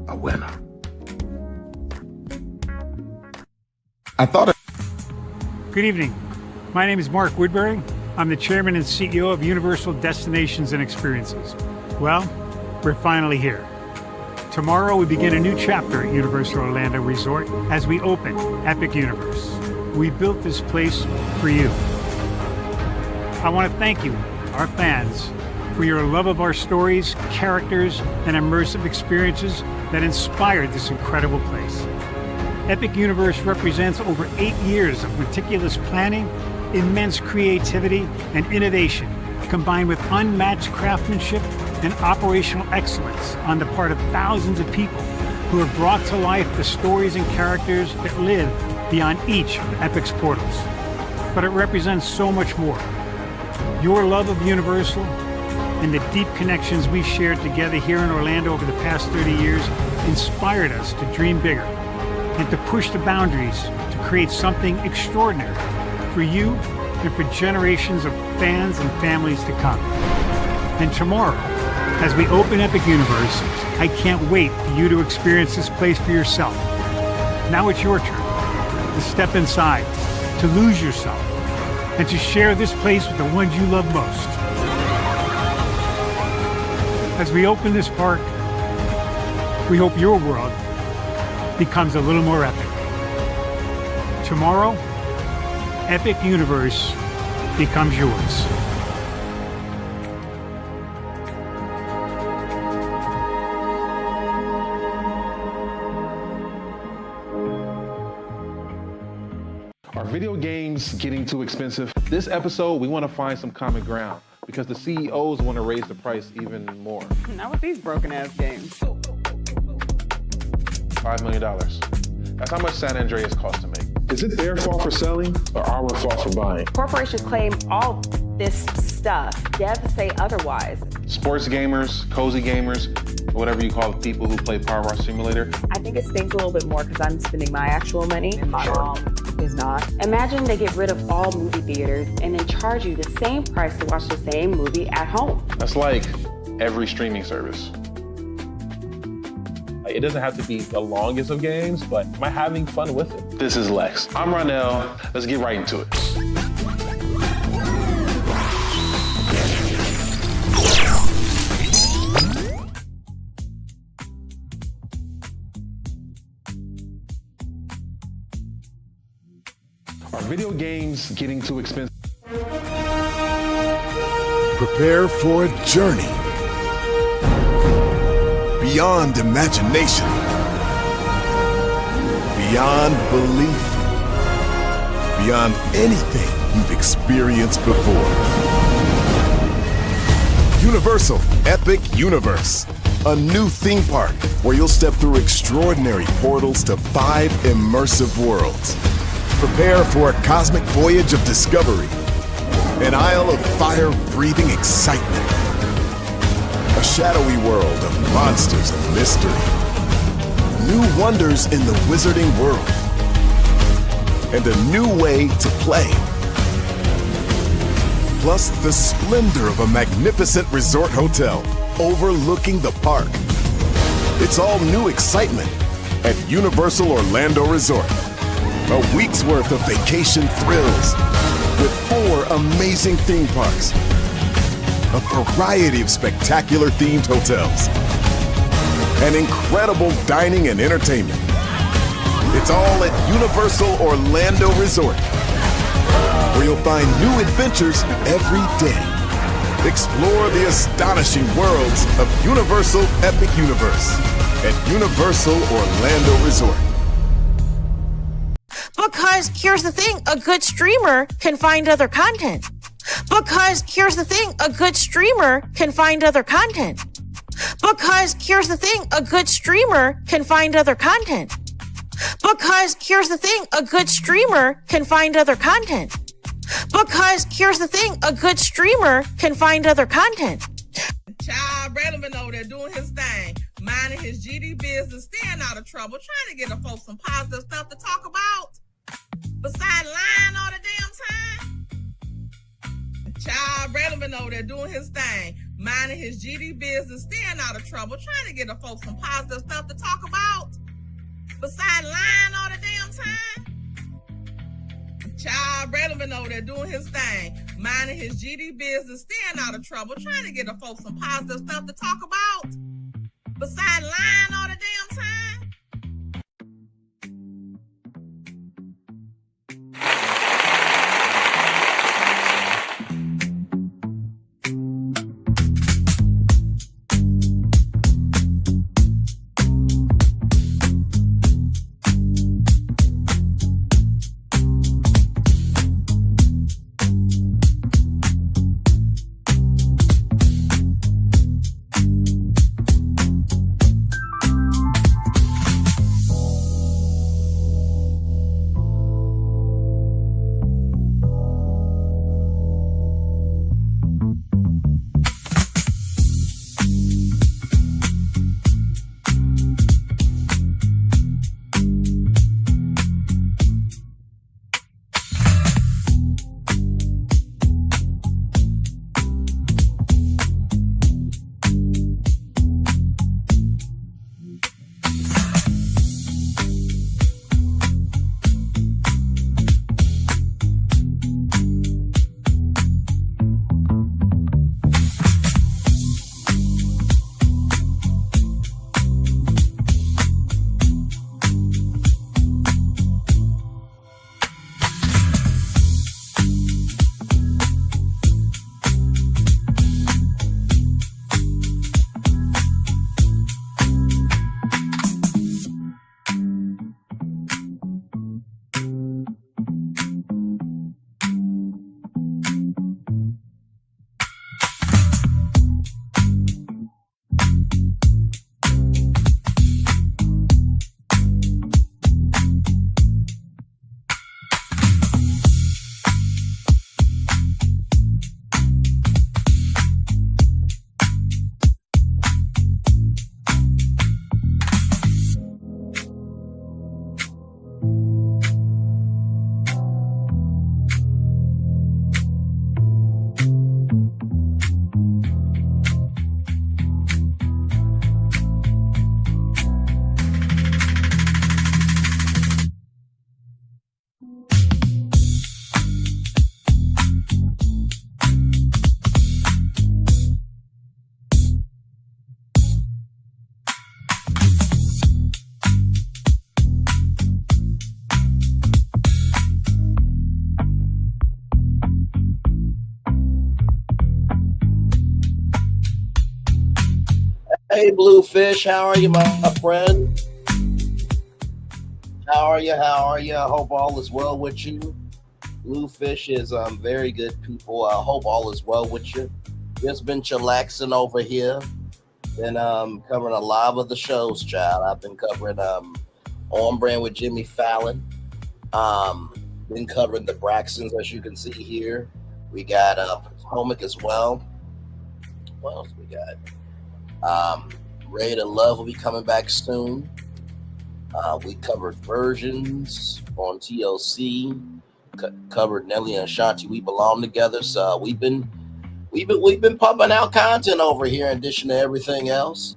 K: A winner.
N: Good evening. My name is Mark Woodbury. I'm the chairman and CEO of Universal Destinations and Experiences. Well, we're finally here. Tomorrow we begin a new chapter at Universal Orlando Resort as we open Epic Universe. We built this place for you. I want to thank you, our fans, for your love of our stories, characters, and immersive experiences that inspired this incredible place. Epic Universe represents over 8 years of meticulous planning, immense creativity, and innovation, combined with unmatched craftsmanship and operational excellence on the part of thousands of people who have brought to life the stories and characters that live beyond each of Epic's portals. But it represents so much more. Your love of Universal and the deep connections we've shared together here in Orlando over the past 30 years inspired us to dream bigger and to push the boundaries to create something extraordinary for you and for generations of fans and families to come. And tomorrow, as we open Epic Universe, I can't wait for you to experience this place for yourself. Now it's your turn to step inside, to lose yourself, and to share this place with the ones you love most. As we open this park, we hope your world becomes a little more epic. Tomorrow, Epic Universe becomes yours.
O: Are video games getting too expensive? This episode, we want to find some common ground because the CEOs want to raise the price even more.
P: Not with these broken-ass games.
O: $5 million. That's how much San Andreas costs to make. Is it their fault for selling or our fault for buying?
P: Corporations claim all this stuff. Devs say otherwise.
O: Sports gamers, cozy gamers, whatever you call the people who play Power Wash Simulator.
P: I think it stings a little bit more because I'm spending my actual money and my mom is not. Imagine they get rid of all movie theaters and then charge you the same price to watch the same movie at home.
O: That's like every streaming service. It doesn't have to be the longest of games, but am I having fun with it? This is Lex. I'm Ronell. Let's get right into it. Are video games getting too expensive?
A: Prepare for a journey beyond imagination, beyond belief, beyond anything you've experienced before. Universal Epic Universe, a new theme park where you'll step through extraordinary portals to 5 immersive worlds. Prepare for a cosmic voyage of discovery, an isle of fire-breathing excitement, a shadowy world of monsters and mystery, new wonders in the wizarding world, and a new way to play. Plus the splendor of a magnificent resort hotel overlooking the park. It's all new excitement at Universal Orlando Resort. A week's worth of vacation thrills with 4 amazing theme parks, a variety of spectacular themed hotels, and incredible dining and entertainment. It's all at Universal Orlando Resort, where you'll find new adventures every day. Explore the astonishing worlds of Universal Epic Universe at Universal Orlando Resort.
Q: Because here's the thing, a good streamer can find other content. Because here's the thing, a good streamer can find other content. Because here's the thing, a good streamer can find other content. Because here's the thing, a good streamer can find other content. Because here's the thing, a good streamer can find other content.
R: Child Relevant over there doing his thing, minding his GD business, staying out of trouble, trying to get the folks some positive stuff to talk about. Besides lying all the damn time. Child Relevant over there doing his thing, minding his GD business, staying out of trouble, trying to get the folks some positive stuff to talk about. Besides lying all the damn time. Child Relevant over there doing his thing, minding his GD business, staying out of trouble, trying to get the folks some positive stuff to talk about. Besides lying all the damn time.
J: Hey, Bluefish, how are you, my friend? How are you? I hope all is well with you. Bluefish is very good people. I hope all is well with you. Just been chillaxing over here. Been covering a lot of the shows, child. I've been covering On Brand with Jimmy Fallon. Been covering the Braxtons, as you can see here. We got Potomac as well. What else we got? Ready to Love will be coming back soon. We covered Versions on TLC. Covered Nelly and Ashanti. We belong together. So we've been pumping out content over here in addition to everything else.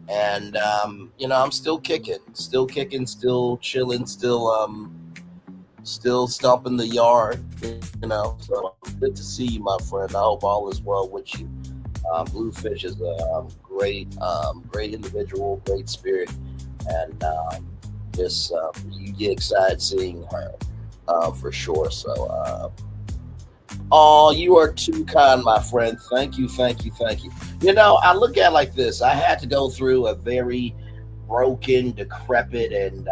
J: And I'm still kicking, still chilling, still stomping the yard. So good to see you, my friend. I hope all is well with you. Bluefish is a great individual, great spirit, and you get excited seeing her for sure. So, you are too kind, my friend. Thank you. I look at it like this. I had to go through a very broken, decrepit, and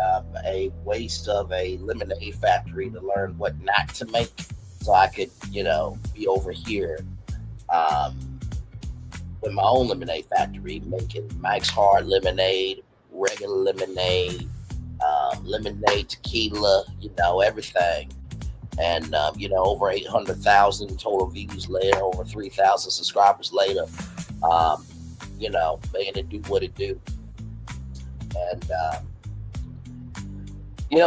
J: a waste of a lemonade factory to learn what not to make, so I could, be over here with my own lemonade factory, making Mike's Hard Lemonade, regular lemonade, lemonade, tequila, everything. And, over 800,000 total views later, over 3,000 subscribers later, making it do what it do. And,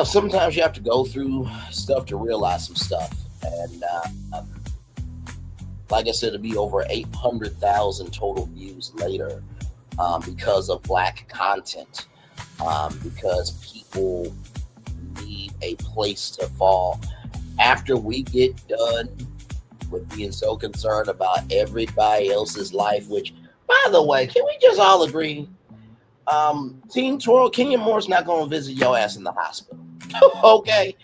J: sometimes you have to go through stuff to realize some stuff. And, like I said, it'll be over 800,000 total views later because of Black content, because people need a place to fall. After we get done with being so concerned about everybody else's life, which, by the way, can we just all agree? Team Toro, Kenya Moore's not going to visit your ass in the hospital. Okay?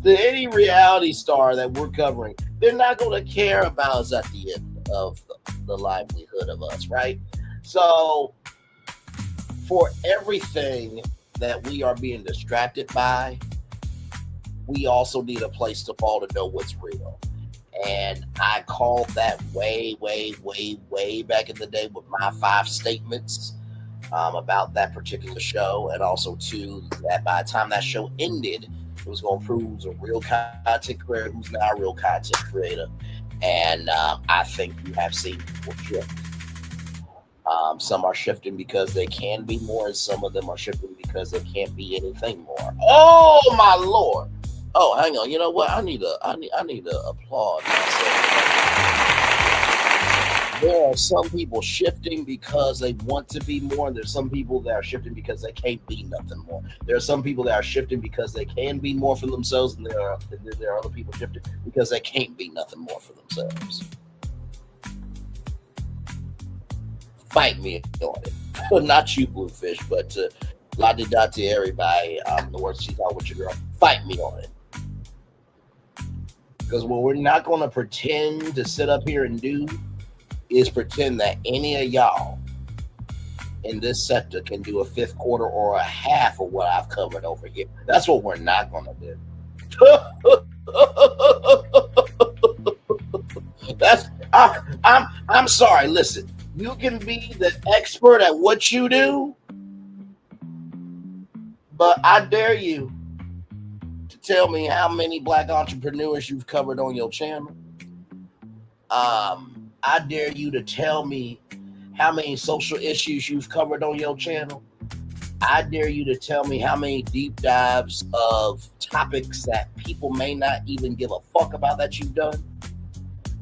J: To any reality star that we're covering, they're not going to care about us at the end of the livelihood of us, right? So, for everything that we are being distracted by, we also need a place to fall to know what's real. And I called that way back in the day with my 5 statements about that particular show. And also, too, that by the time that show ended, it was going to prove who's a real content creator, who's not a real content creator. And I think you have seen people shift. Some are shifting because they can be more, and some of them are shifting because they can't be anything more. Oh, my Lord. Oh, hang on. You know what? I need to applaud myself. There are some people shifting because they want to be more. There's some people that are shifting because they can't be nothing more. There are some people that are shifting because they can be more for themselves, and there are other people shifting because they can't be nothing more for themselves. Fight me on it. Not you, Bluefish, but la-di-da to everybody. The words she thought with your girl. Fight me on it. Because what we're not going to pretend to sit up here and do is pretend that any of y'all in this sector can do a 5th quarter or a half of what I've covered over here. That's what we're not going to do. I'm sorry. Listen, you can be the expert at what you do, but I dare you to tell me how many Black entrepreneurs you've covered on your channel. I dare you to tell me how many social issues you've covered on your channel. I dare you to tell me how many deep dives of topics that people may not even give a fuck about that you've done.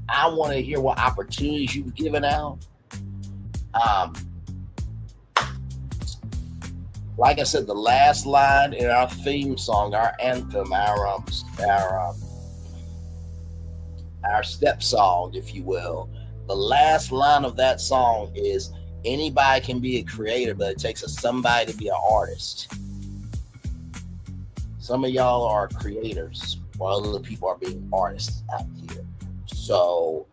J: I want to hear what opportunities you've given out. Like I said, the last line in our theme song, our anthem, our step song, if you will, the last line of that song is, anybody can be a creator, but it takes somebody to be an artist. Some of y'all are creators while other people are being artists out here. So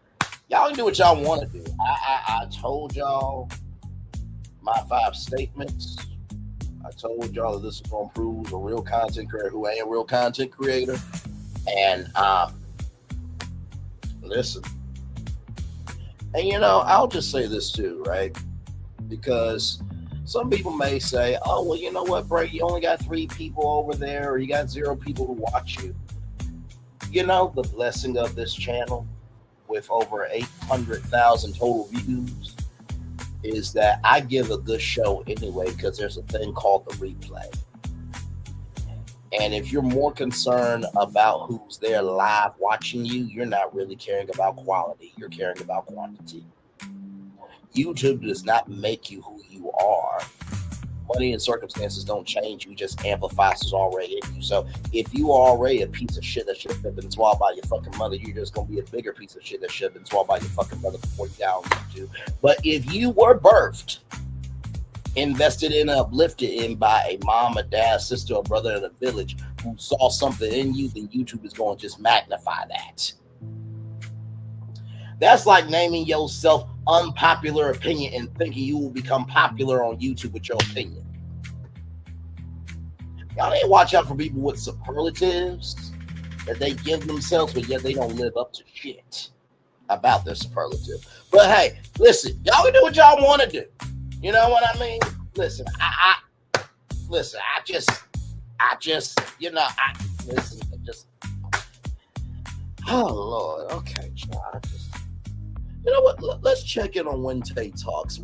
J: Y'all can do what y'all want to do. I told y'all my 5 statements. I told y'all that this is going to prove a real content creator who ain't a real content creator. And listen. And I'll just say this too, right? Because some people may say, oh, well, you know what, Brady, you only got 3 people over there, or you got 0 people to watch you. The blessing of this channel with over 800,000 total views is that I give a good show anyway, because there's a thing called the replay. And if you're more concerned about who's there live watching you, you're not really caring about quality. You're caring about quantity. YouTube does not make you who you are. Money and circumstances don't change you, just amplifies what's already in you. So if you are already a piece of shit that should have been swallowed by your fucking mother, you're just going to be a bigger piece of shit that should have been swallowed by your fucking mother before you got on YouTube. But if you were birthed, invested in, uplifted in by a mom, a dad, sister, or brother in a village who saw something in you, then YouTube is going to just magnify that. That's like naming yourself unpopular opinion and thinking you will become popular on YouTube with your opinion. Y'all need to watch out for people with superlatives that they give themselves, but yet they don't live up to shit about their superlative. But hey, listen, y'all can do what y'all want to do. You know what I mean? Listen, I oh Lord, okay, child. You know what? Let's check in on When Tay Talks.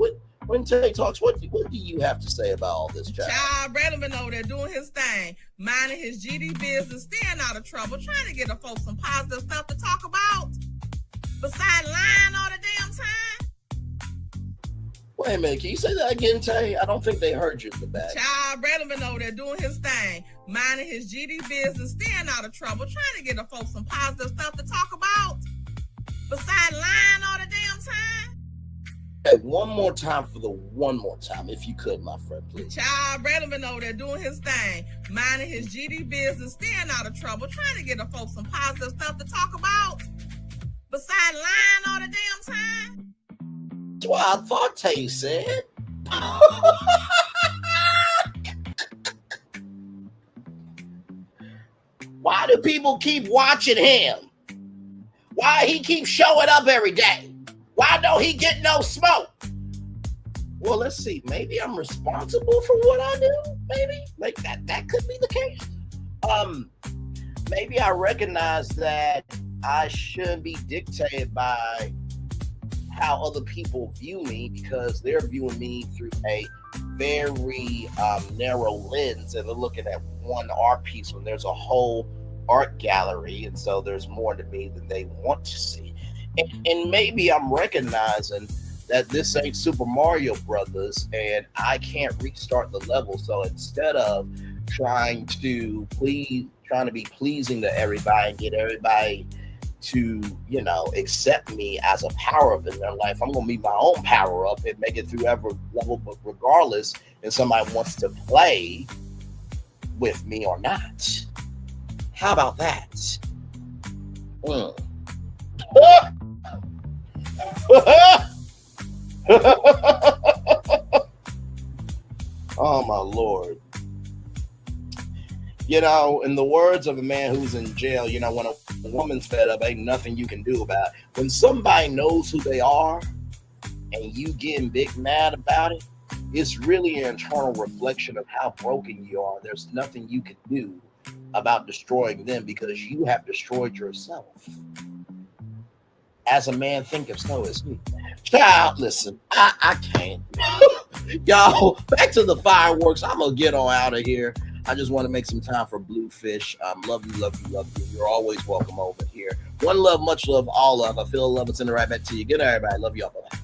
J: When Tay Talks, what do you have to say about all this, child?
R: Child, Brandon been over there doing his thing, minding his GD business, staying out of trouble, trying to get the folks some positive stuff to talk about. Besides lying all the damn time.
J: Wait a minute, can you say that again, Tay? I don't think they heard you in the back.
R: Child, Brandon been over there doing his thing, minding his GD business, staying out of trouble, trying to get the folks some positive stuff to talk about. Besides lying all the damn time.
J: Hey, one more time, if you could, my friend, please.
R: Child, Brandon been over there doing his thing, minding his GD business, staying out of trouble, trying to get the folks some positive stuff to talk about. Besides lying all the damn time.
J: That's what I thought Tay said. Why do people keep watching him? Why he keeps showing up every day? Why don't he get no smoke? Well, let's see. Maybe I'm responsible for what I do. Maybe like that could be the case. Maybe I recognize that I shouldn't be dictated by how other people view me, because they're viewing me through a very narrow lens, and they're looking at one art piece when there's a whole art gallery, and so there's more to me than they want to see. And maybe I'm recognizing that this ain't Super Mario Brothers and I can't restart the level. So instead of trying to be pleasing to everybody and get everybody to, accept me as a power up in their life, I'm gonna be my own power up and make it through every level, but regardless if somebody wants to play with me or not. How about that? Oh my Lord. In the words of a man who's in jail, when a woman's fed up, ain't nothing you can do about it. When somebody knows who they are and you getting big mad about it, it's really an internal reflection of how broken you are. There's nothing you can do about destroying them because you have destroyed yourself. As a man thinketh, so is he. Child, listen, I can't. Y'all, back to the fireworks. I'm going to get on out of here. I just want to make some time for Bluefish. Love you, love you, love you. You're always welcome over here. One love, much love, all love. I feel love. It's in the right back to you. Good night, everybody. Love y'all. Bye-bye.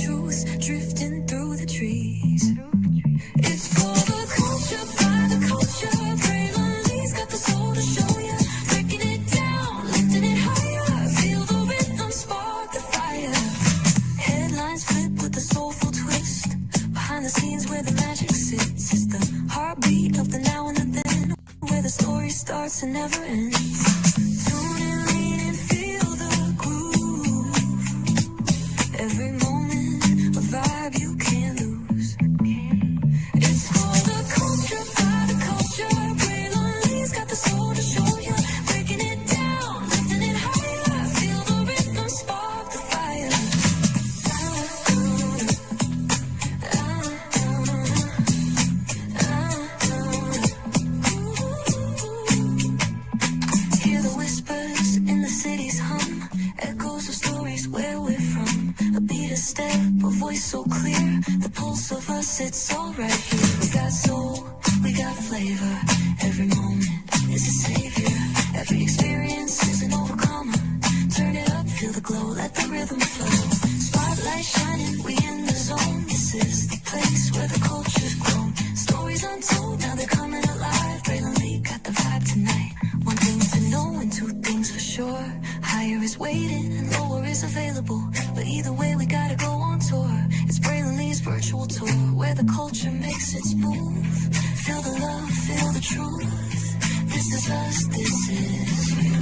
B: truth drifting through the trees. It's for the culture, by the culture. Braylon Lee's got the soul to show ya. Breaking it down, lifting it higher. Feel the rhythm, spark the fire. Headlines flip with a soulful twist. Behind the scenes where the magic sits. It's the heartbeat of the now and the then. Where the story starts and never ends. Tune in, lean and feel the groove. Every moment, a vibe you can't lose. It's for the culture, by the culture. Braylon Lee's got the soul to show ya. Breaking it down, lifting it higher. Feel the rhythm, spark the fire. Hear the whispers in the city's hum. Echoes of stories where we're from. A beat, a step, a voice so clear. The pulse of us, it's all right here. We got soul, we got flavor. Every moment is a savior. Every experience is an overcomer. Turn it up, feel the glow, let the rhythm flow. Spotlight shining, we in the zone. This is the place where the culture's grown. Stories untold, now they're coming alive. Braylon Lee got the vibe tonight. One thing to know and two things for sure. Higher is waiting and lower is available. But either way, we gotta go on tour. It's Braylon Lee's virtual tour, where the culture makes its move. Feel the love, feel the truth. This is us, this is you.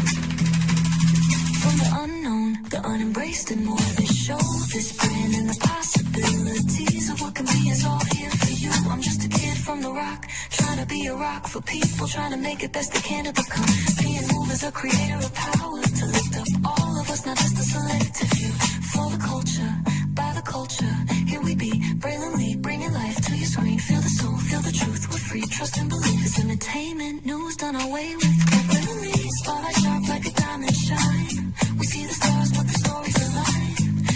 B: From the unknown, the unembraced and more. This show, this brand and the possibilities of what can be is all here for you. I'm just a kid from the rock, trying to be a rock for people, trying to make it best they can to become. Being moved as a creator of power, to lift up all of us, not just a selective few. For the culture, by the culture, here we be. Braylon Lee, bringing life to your screen. Feel the soul, feel the truth, we're free. Trust and believe it's entertainment, news done our way with. Braylon Lee, spotlight sharp like a diamond shine. We see the stars, but the stories align.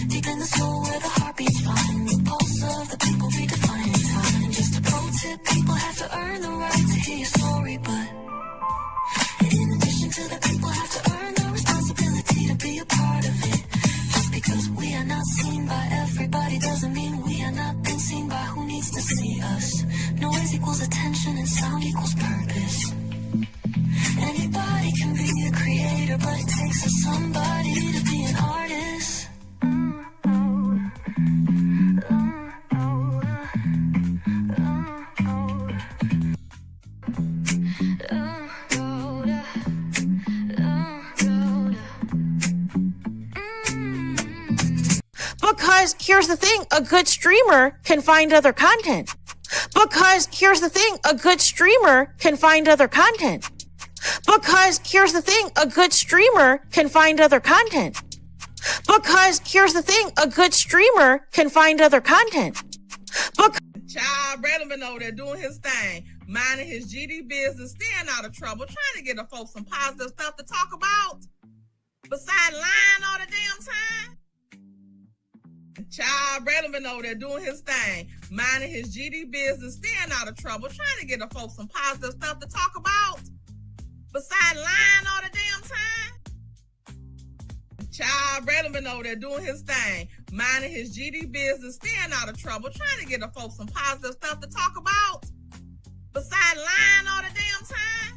B: Deep in the soul where the heartbeats find. The pulse of the people redefining time. And just a pro tip, people have to earn the right to hear your story. But in addition to that, people have to earn the responsibility to be a part of it. Just because we are not seen by everybody doesn't mean we are not been seen by who needs to see us. Noise equals attention and sound equals purpose. Anybody can be a creator, but it takes a somebody to be an artist.
Q: Because here's the thing, a good streamer can find other content. Because here's the thing, a good streamer can find other content. Because here's the thing, a good streamer can find other content. Because here's the thing, a good streamer can find other content.
R: Child, Braylon been over there doing his thing, minding his GD business, staying out of trouble, trying to get the folks some positive stuff to talk about. Besides lying all the damn time. Child, Braylon been over there doing his thing, minding his GD business, staying out of trouble, trying to get the folks some positive stuff to talk about. Besides lying all the damn time. Child, Braylon been over there doing his thing, minding his GD business, staying out of trouble, trying to get the folks some positive stuff to talk about. Besides lying all the damn time.